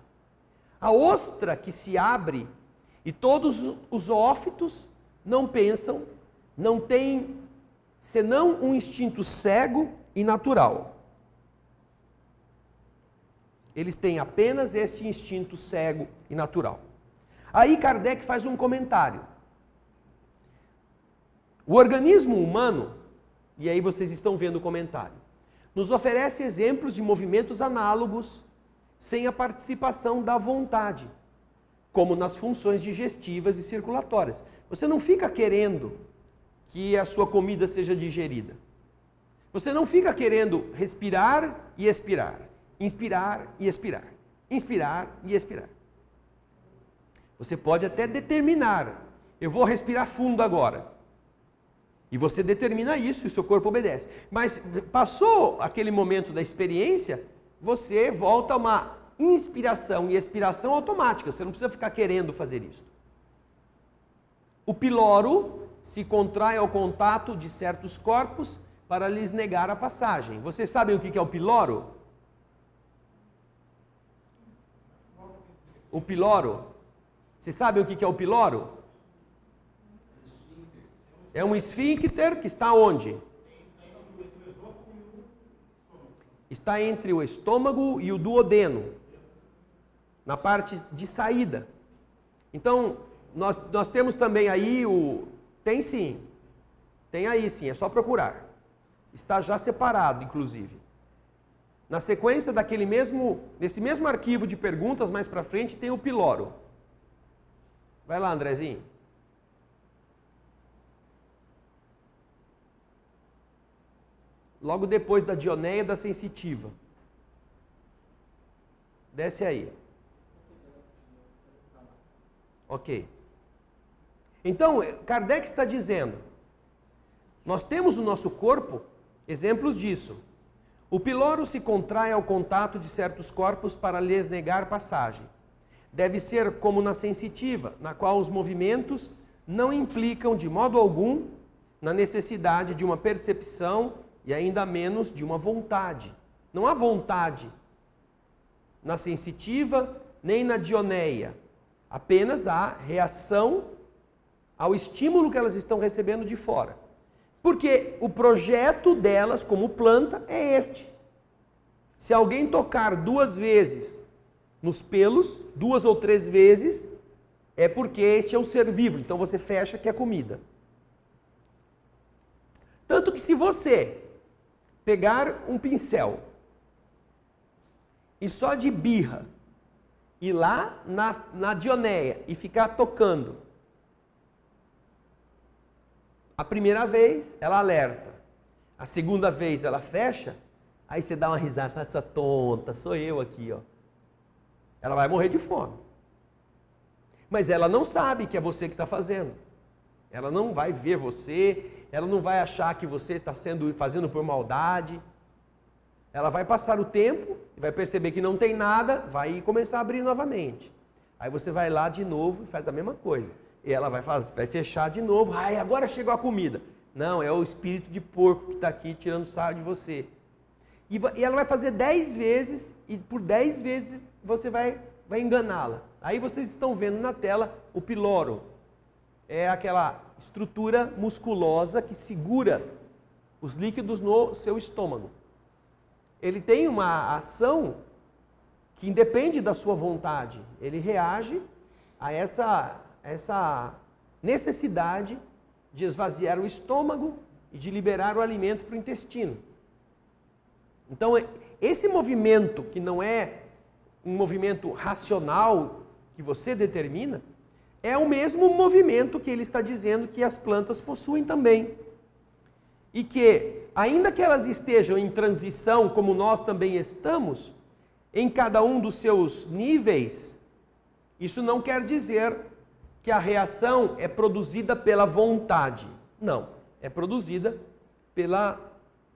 A ostra que se abre e todos os zoófitos não pensam, não têm senão um instinto cego e natural. Eles têm apenas esse instinto cego e natural. Aí Kardec faz um comentário. O organismo humano, e aí vocês estão vendo o comentário, nos oferece exemplos de movimentos análogos sem a participação da vontade, como nas funções digestivas e circulatórias. Você não fica querendo que a sua comida seja digerida. Você não fica querendo respirar e expirar, inspirar e expirar, inspirar e expirar. Você pode até determinar, eu vou respirar fundo agora. E você determina isso e o seu corpo obedece. Mas passou aquele momento da experiência, você volta a uma inspiração e expiração automática. Você não precisa ficar querendo fazer isso. O piloro se contrai ao contato de certos corpos para lhes negar a passagem. Vocês sabem o que é o piloro? O piloro. Vocês sabem o que é o piloro? É um esfíncter que está onde? Está entre o estômago e o duodeno, na parte de saída. Então, nós temos também aí o... Tem sim. Tem aí sim, é só procurar. Está já separado, inclusive. Na sequência nesse mesmo arquivo de perguntas, mais para frente, tem o piloro. Vai lá, Andrezinho. Logo depois da dioneia da sensitiva. Desce aí. Ok. Então, Kardec está dizendo, nós temos no nosso corpo exemplos disso. O piloro se contrai ao contato de certos corpos para lhes negar passagem. Deve ser como na sensitiva, na qual os movimentos não implicam de modo algum na necessidade de uma percepção e ainda menos de uma vontade. Não há vontade na sensitiva nem na dioneia. Apenas há reação ao estímulo que elas estão recebendo de fora. Porque o projeto delas, como planta, é este. Se alguém tocar 2 vezes nos pelos, 2 ou 3 vezes, é porque este é o ser vivo. Então você fecha que é comida. Tanto que se você pegar um pincel e só de birra ir lá na dioneia e ficar tocando, a primeira vez ela alerta, a segunda vez ela fecha, aí você dá uma risada, fala, sua tonta, sou eu aqui, ó. Ela vai morrer de fome. Mas ela não sabe que é você que está fazendo. Ela não vai ver você, ela não vai achar que você está fazendo por maldade. Ela vai passar o tempo, vai perceber que não tem nada, vai começar a abrir novamente. Aí você vai lá de novo e faz a mesma coisa. E ela vai fechar de novo. Ai, agora chegou a comida. Não, é o espírito de porco que está aqui tirando sarro de você. E ela vai fazer 10 vezes, e por 10 vezes você vai enganá-la. Aí vocês estão vendo na tela o piloro. É aquela estrutura musculosa que segura os líquidos no seu estômago. Ele tem uma ação que independe da sua vontade. Ele reage a essa necessidade de esvaziar o estômago e de liberar o alimento para o intestino. Então, esse movimento, que não é um movimento racional que você determina, é o mesmo movimento que ele está dizendo que as plantas possuem também. E que, ainda que elas estejam em transição, como nós também estamos, em cada um dos seus níveis, isso não quer dizer que a reação é produzida pela vontade. Não, é produzida pela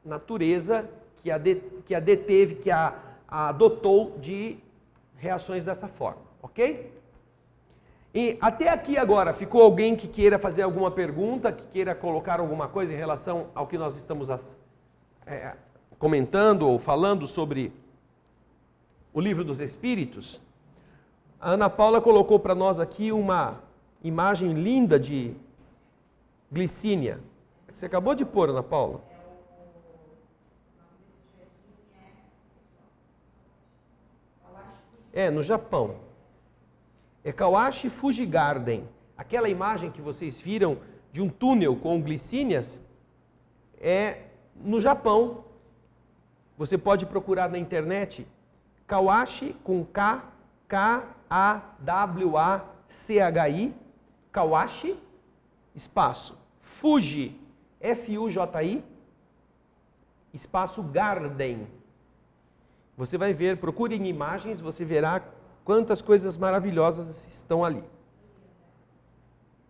natureza que a deteve, que a adotou de reações dessa forma, ok? E até aqui agora, ficou alguém que queira fazer alguma pergunta, que queira colocar alguma coisa em relação ao que nós estamos comentando ou falando sobre o Livro dos Espíritos? A Ana Paula colocou para nós aqui uma imagem linda de glicínia. Você acabou de pôr, Ana Paula? É, no Japão. É Kawashi Fuji Garden. Aquela imagem que vocês viram de um túnel com glicínias é no Japão. Você pode procurar na internet Kawashi com K-A-W-A-C-H-I, Kawashi, espaço, Fuji, F-U-J-I, espaço Garden. Você vai ver, procure em imagens, você verá quantas coisas maravilhosas estão ali.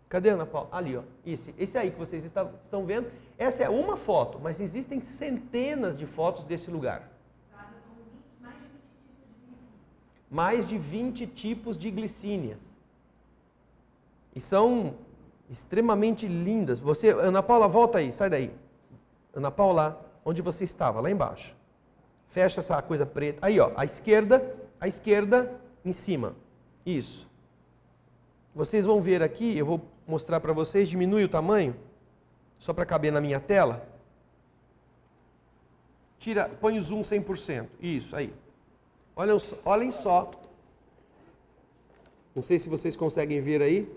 Cadê, Ana Paula? Ali, ó. Esse aí que vocês estão vendo. Essa é uma foto, mas existem centenas de fotos desse lugar. Mais de 20 tipos de glicínias. E são extremamente lindas. Você, Ana Paula, volta aí, sai daí. Ana Paula, onde você estava? Lá embaixo. Fecha essa coisa preta. Aí, ó, à esquerda em cima. Isso. Vocês vão ver aqui, eu vou mostrar para vocês, diminui o tamanho, só para caber na minha tela. Põe o zoom 100%. Isso, aí. Olhem só. Não sei se vocês conseguem ver aí.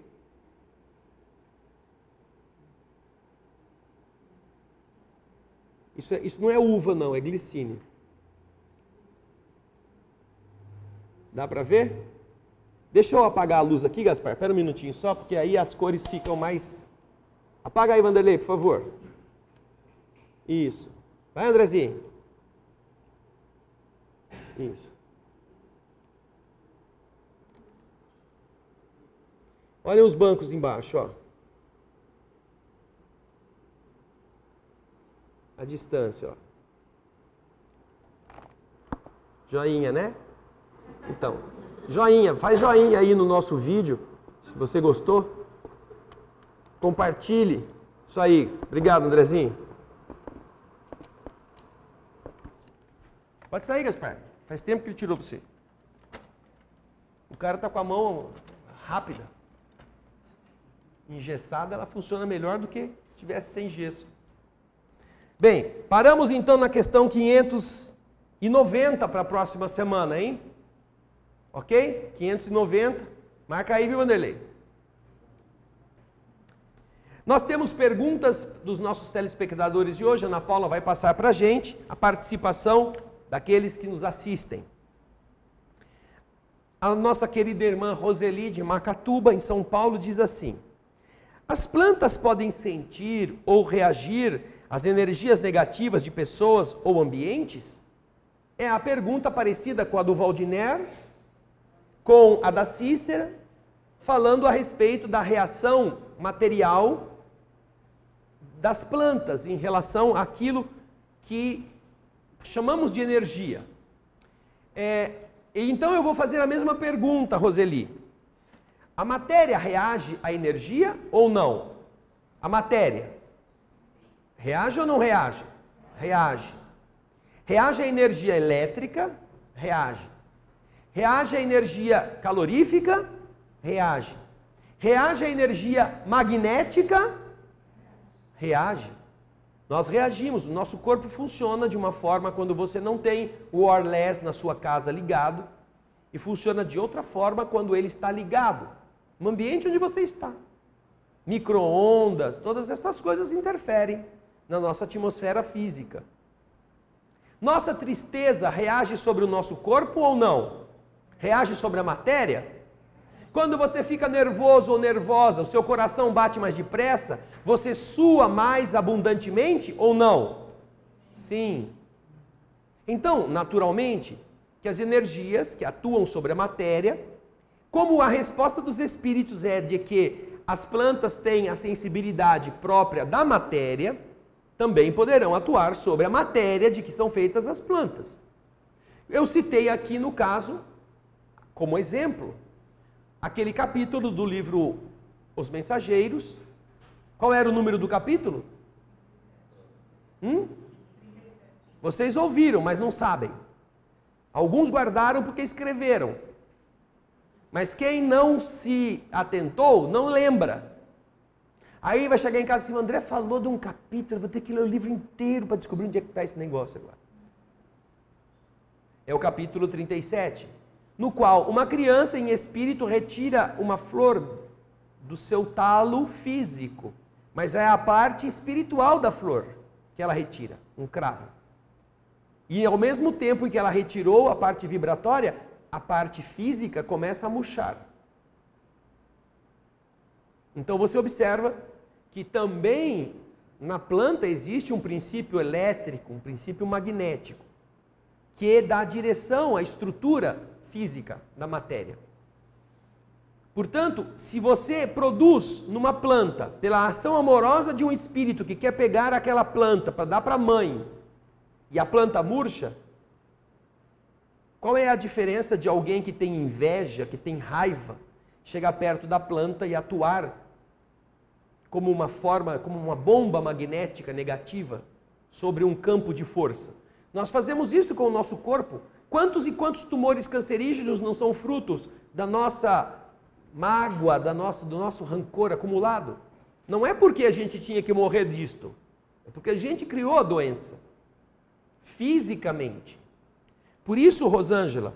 Isso não é uva, não, é glicínio. Dá para ver? Deixa eu apagar a luz aqui, Gaspar. Espera um minutinho só, porque aí as cores ficam mais... Apaga aí, Vanderlei, por favor. Isso. Vai, Andrezinho. Isso. Olha os bancos embaixo, ó. A distância, ó. Joinha, né? Então, joinha, faz joinha aí no nosso vídeo, se você gostou. Compartilhe. Isso aí. Obrigado, Andrezinho. Pode sair, Gaspar. Faz tempo que ele tirou você. O cara tá com a mão rápida. Engessada, ela funciona melhor do que se estivesse sem gesso. Bem, paramos então na questão 590 para a próxima semana, hein? Ok? 590. Marca aí, viu, Vanderlei? Nós temos perguntas dos nossos telespectadores de hoje. A Ana Paula vai passar para a gente a participação daqueles que nos assistem. A nossa querida irmã Roseli de Macatuba, em São Paulo, diz assim: as plantas podem sentir ou reagir às energias negativas de pessoas ou ambientes? É a pergunta parecida com a do Valdiner, com a da Cícera, falando a respeito da reação material das plantas em relação àquilo que chamamos de energia. Então eu vou fazer a mesma pergunta, Roseli. A matéria reage à energia ou não? A matéria reage ou não reage? Reage. Reage à energia elétrica? Reage. Reage à energia calorífica? Reage. Reage à energia magnética? Reage. Nós reagimos, o nosso corpo funciona de uma forma quando você não tem o wireless na sua casa ligado, e funciona de outra forma quando ele está ligado, no ambiente onde você está. Micro-ondas, todas essas coisas interferem na nossa atmosfera física. Nossa tristeza reage sobre o nosso corpo ou não? Reage sobre a matéria? Quando você fica nervoso ou nervosa, o seu coração bate mais depressa, você sua mais abundantemente ou não? Sim. Então, naturalmente, que as energias que atuam sobre a matéria, como a resposta dos espíritos é de que as plantas têm a sensibilidade própria da matéria, também poderão atuar sobre a matéria de que são feitas as plantas. Eu citei aqui no caso, como exemplo, aquele capítulo do livro Os Mensageiros. Qual era o número do capítulo? Vocês ouviram, mas não sabem. Alguns guardaram porque escreveram. Mas quem não se atentou, não lembra. Aí vai chegar em casa assim, o André falou de um capítulo, vou ter que ler o livro inteiro para descobrir onde é que está esse negócio agora. É o capítulo 37, no qual uma criança em espírito retira uma flor do seu talo físico, mas é a parte espiritual da flor que ela retira, um cravo. E ao mesmo tempo em que ela retirou a parte vibratória, a parte física começa a murchar. Então você observa que também na planta existe um princípio elétrico, um princípio magnético, que dá direção à estrutura física da matéria. Portanto, se você produz numa planta, pela ação amorosa de um espírito que quer pegar aquela planta para dar para a mãe, e a planta murcha, qual é a diferença de alguém que tem inveja, que tem raiva, chegar perto da planta e atuar como uma forma, como uma bomba magnética negativa sobre um campo de força? Nós fazemos isso com o nosso corpo. Quantos e quantos tumores cancerígenos não são frutos da nossa mágoa, do nosso rancor acumulado? Não é porque a gente tinha que morrer disto, é porque a gente criou a doença, fisicamente. Por isso, Rosângela,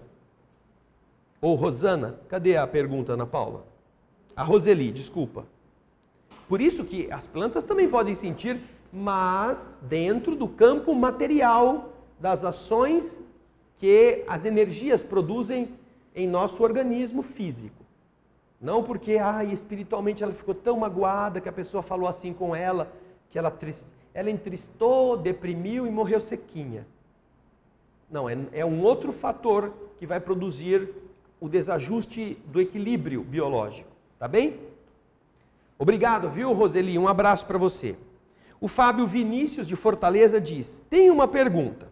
ou Rosana, cadê a pergunta, Ana Paula? A Roseli, desculpa. Por isso que as plantas também podem sentir, mas dentro do campo material das ações que as energias produzem em nosso organismo físico. Não porque, espiritualmente ela ficou tão magoada que a pessoa falou assim com ela, que ela entristou, deprimiu e morreu sequinha. Não, é um outro fator que vai produzir o desajuste do equilíbrio biológico. Tá bem? Obrigado, viu, Roseli? Um abraço para você. O Fábio Vinícius, de Fortaleza, diz: tem uma pergunta.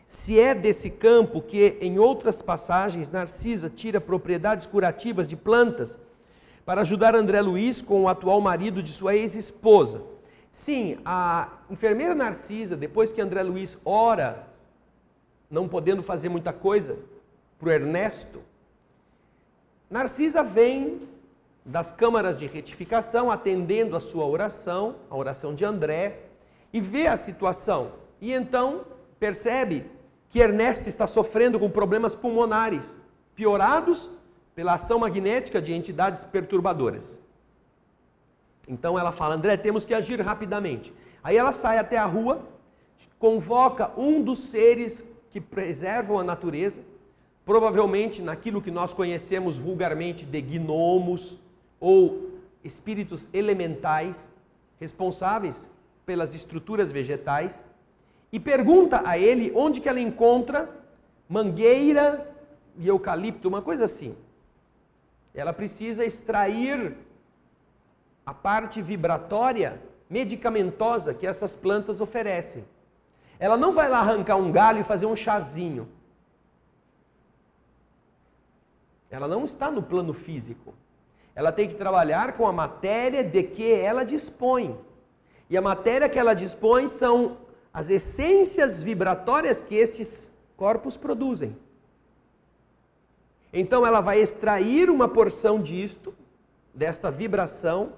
Se é desse campo que, em outras passagens, Narcisa tira propriedades curativas de plantas para ajudar André Luiz com o atual marido de sua ex-esposa. Sim, a enfermeira Narcisa, depois que André Luiz ora, não podendo fazer muita coisa, para o Ernesto, Narcisa vem das câmaras de retificação, atendendo a sua oração, a oração de André, e vê a situação. E então percebe que Ernesto está sofrendo com problemas pulmonares, piorados pela ação magnética de entidades perturbadoras. Então ela fala: André, temos que agir rapidamente. Aí ela sai até a rua, convoca um dos seres que preservam a natureza, provavelmente naquilo que nós conhecemos vulgarmente de gnomos ou espíritos elementais responsáveis pelas estruturas vegetais, e pergunta a ele onde que ela encontra mangueira e eucalipto, uma coisa assim. Ela precisa extrair a parte vibratória medicamentosa que essas plantas oferecem. Ela não vai lá arrancar um galho e fazer um chazinho. Ela não está no plano físico. Ela tem que trabalhar com a matéria de que ela dispõe. E a matéria que ela dispõe são as essências vibratórias que estes corpos produzem. Então ela vai extrair uma porção disto, desta vibração,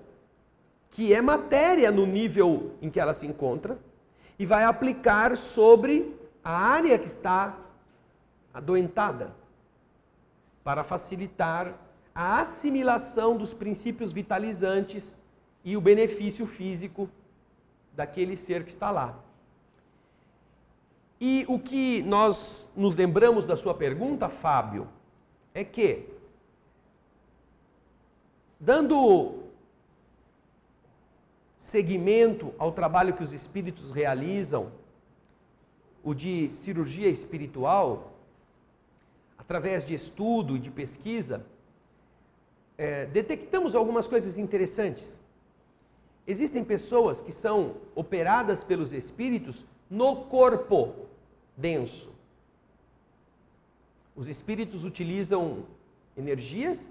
que é matéria no nível em que ela se encontra, e vai aplicar sobre a área que está adoentada, para facilitar a assimilação dos princípios vitalizantes e o benefício físico daquele ser que está lá. E o que nós nos lembramos da sua pergunta, Fábio, é que, dando seguimento ao trabalho que os espíritos realizam, o de cirurgia espiritual, através de estudo e de pesquisa, detectamos algumas coisas interessantes. Existem pessoas que são operadas pelos espíritos no corpo denso. Os espíritos utilizam energias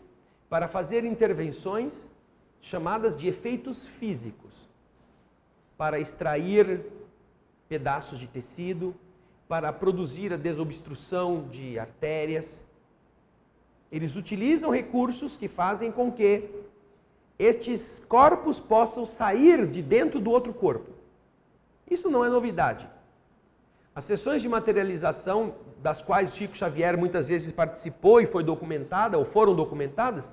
para fazer intervenções chamadas de efeitos físicos, para extrair pedaços de tecido, para produzir a desobstrução de artérias. Eles utilizam recursos que fazem com que estes corpos possam sair de dentro do outro corpo. Isso não é novidade. As sessões de materialização, das quais Chico Xavier muitas vezes participou e foi documentada, ou foram documentadas,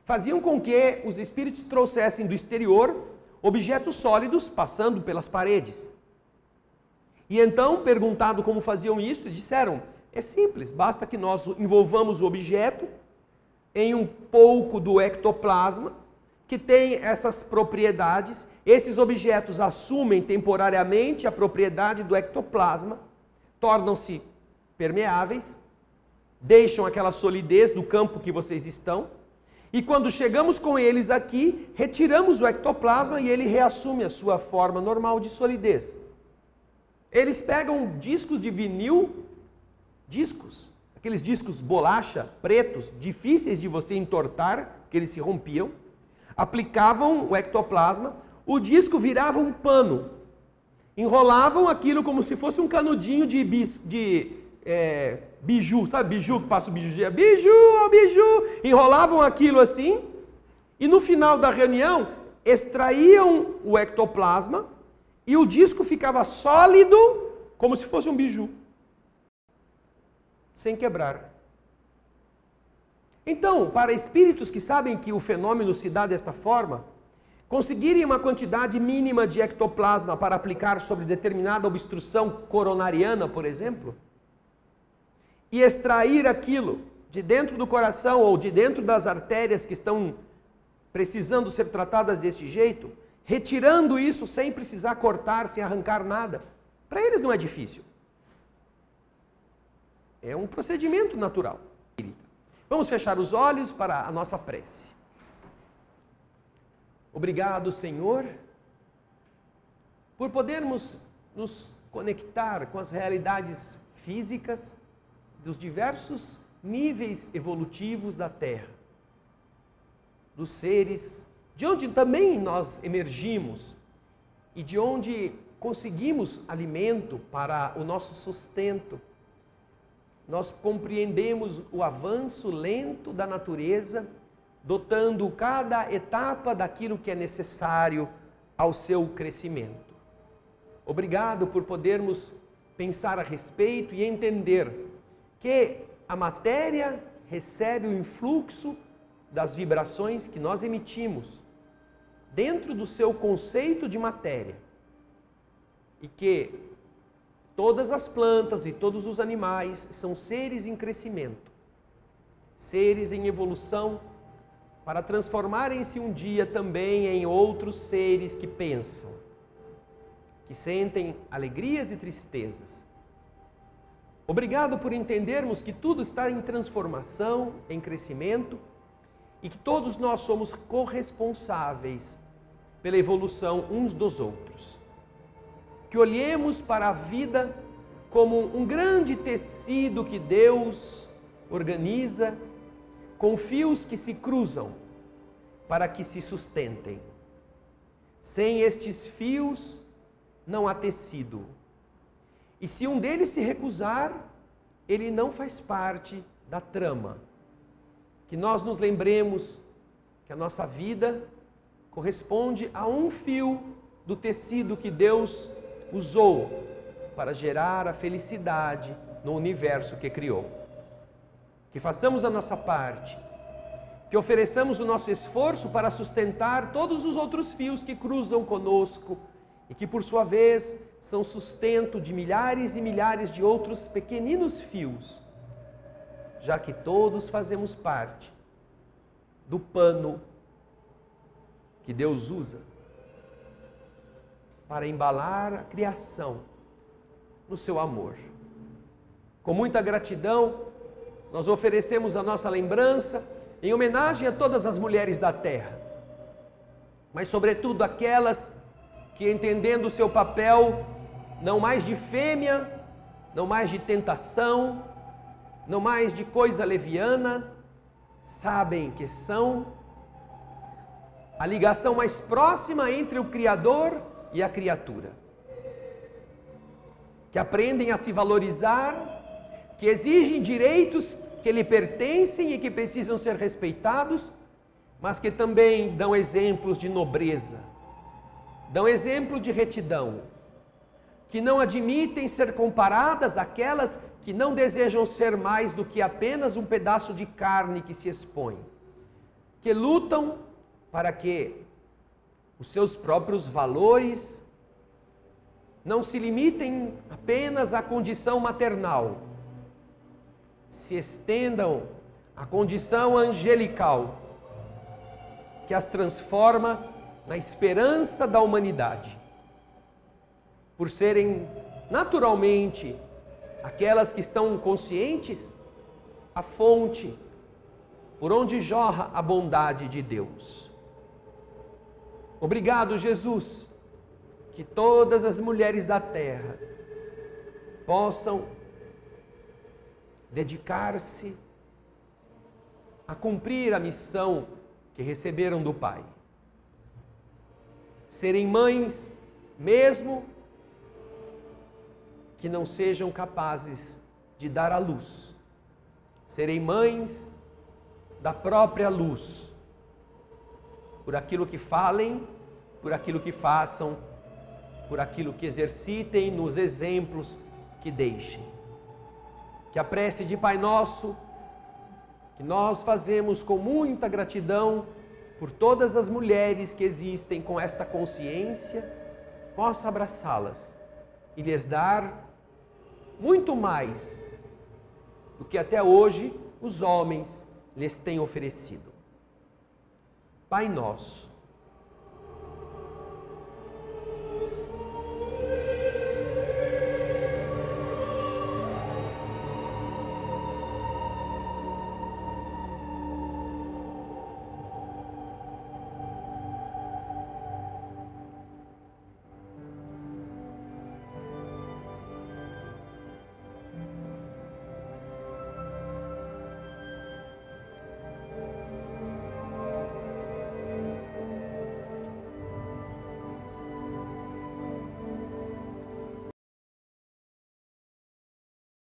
faziam com que os espíritos trouxessem do exterior objetos sólidos passando pelas paredes. E então, perguntado como faziam isso, disseram: é simples, basta que nós envolvamos o objeto em um pouco do ectoplasma que têm essas propriedades. Esses objetos assumem temporariamente a propriedade do ectoplasma, tornam-se permeáveis, deixam aquela solidez do campo que vocês estão, e quando chegamos com eles aqui, retiramos o ectoplasma e ele reassume a sua forma normal de solidez. Eles pegam discos de vinil, aqueles discos bolacha, pretos, difíceis de você entortar, que eles se rompiam, aplicavam o ectoplasma, o disco virava um pano, enrolavam aquilo como se fosse um canudinho de biju, sabe biju que passa o biju? Biju, ó biju! Enrolavam aquilo assim e no final da reunião extraíam o ectoplasma e o disco ficava sólido como se fosse um biju, sem quebrar. Então, para espíritos que sabem que o fenômeno se dá desta forma, conseguirem uma quantidade mínima de ectoplasma para aplicar sobre determinada obstrução coronariana, por exemplo, e extrair aquilo de dentro do coração ou de dentro das artérias que estão precisando ser tratadas desse jeito, retirando isso sem precisar cortar, sem arrancar nada, para eles não é difícil. É um procedimento natural. Vamos fechar os olhos para a nossa prece. Obrigado, Senhor, por podermos nos conectar com as realidades físicas dos diversos níveis evolutivos da Terra, dos seres, de onde também nós emergimos e de onde conseguimos alimento para o nosso sustento. Nós compreendemos o avanço lento da natureza, dotando cada etapa daquilo que é necessário ao seu crescimento. Obrigado por podermos pensar a respeito e entender que a matéria recebe o influxo das vibrações que nós emitimos dentro do seu conceito de matéria e que todas as plantas e todos os animais são seres em crescimento, seres em evolução, para transformarem-se um dia também em outros seres que pensam, que sentem alegrias e tristezas. Obrigado por entendermos que tudo está em transformação, em crescimento, e que todos nós somos corresponsáveis pela evolução uns dos outros. Que olhemos para a vida como um grande tecido que Deus organiza, com fios que se cruzam para que se sustentem. Sem estes fios, não há tecido. E se um deles se recusar, ele não faz parte da trama. Que nós nos lembremos que a nossa vida corresponde a um fio do tecido que Deus usou para gerar a felicidade no universo que criou. Que façamos a nossa parte, que ofereçamos o nosso esforço para sustentar todos os outros fios que cruzam conosco e que, por sua vez, são sustento de milhares e milhares de outros pequeninos fios, já que todos fazemos parte do pano que Deus usa para embalar a criação no seu amor. Com muita gratidão, nós oferecemos a nossa lembrança em homenagem a todas as mulheres da terra, mas sobretudo aquelas que, entendendo o seu papel, não mais de fêmea, não mais de tentação, não mais de coisa leviana, sabem que são a ligação mais próxima entre o Criador e a criatura. Que aprendem a se valorizar, que exigem direitos que lhe pertencem e que precisam ser respeitados, mas que também dão exemplos de nobreza, dão exemplo de retidão, que não admitem ser comparadas àquelas que não desejam ser mais do que apenas um pedaço de carne que se expõe, que lutam para que os seus próprios valores não se limitem apenas à condição maternal, se estendam à condição angelical que as transforma na esperança da humanidade. Por serem naturalmente aquelas que estão conscientes, a fonte por onde jorra a bondade de Deus. Obrigado, Jesus, que todas as mulheres da terra possam dedicar-se a cumprir a missão que receberam do Pai. Serem mães, mesmo que não sejam capazes de dar à luz. Serem mães da própria luz, por aquilo que falem, por aquilo que façam, por aquilo que exercitem nos exemplos que deixem. Que a prece de Pai Nosso, que nós fazemos com muita gratidão por todas as mulheres que existem com esta consciência, possa abraçá-las e lhes dar muito mais do que até hoje os homens lhes têm oferecido. Pai Nosso,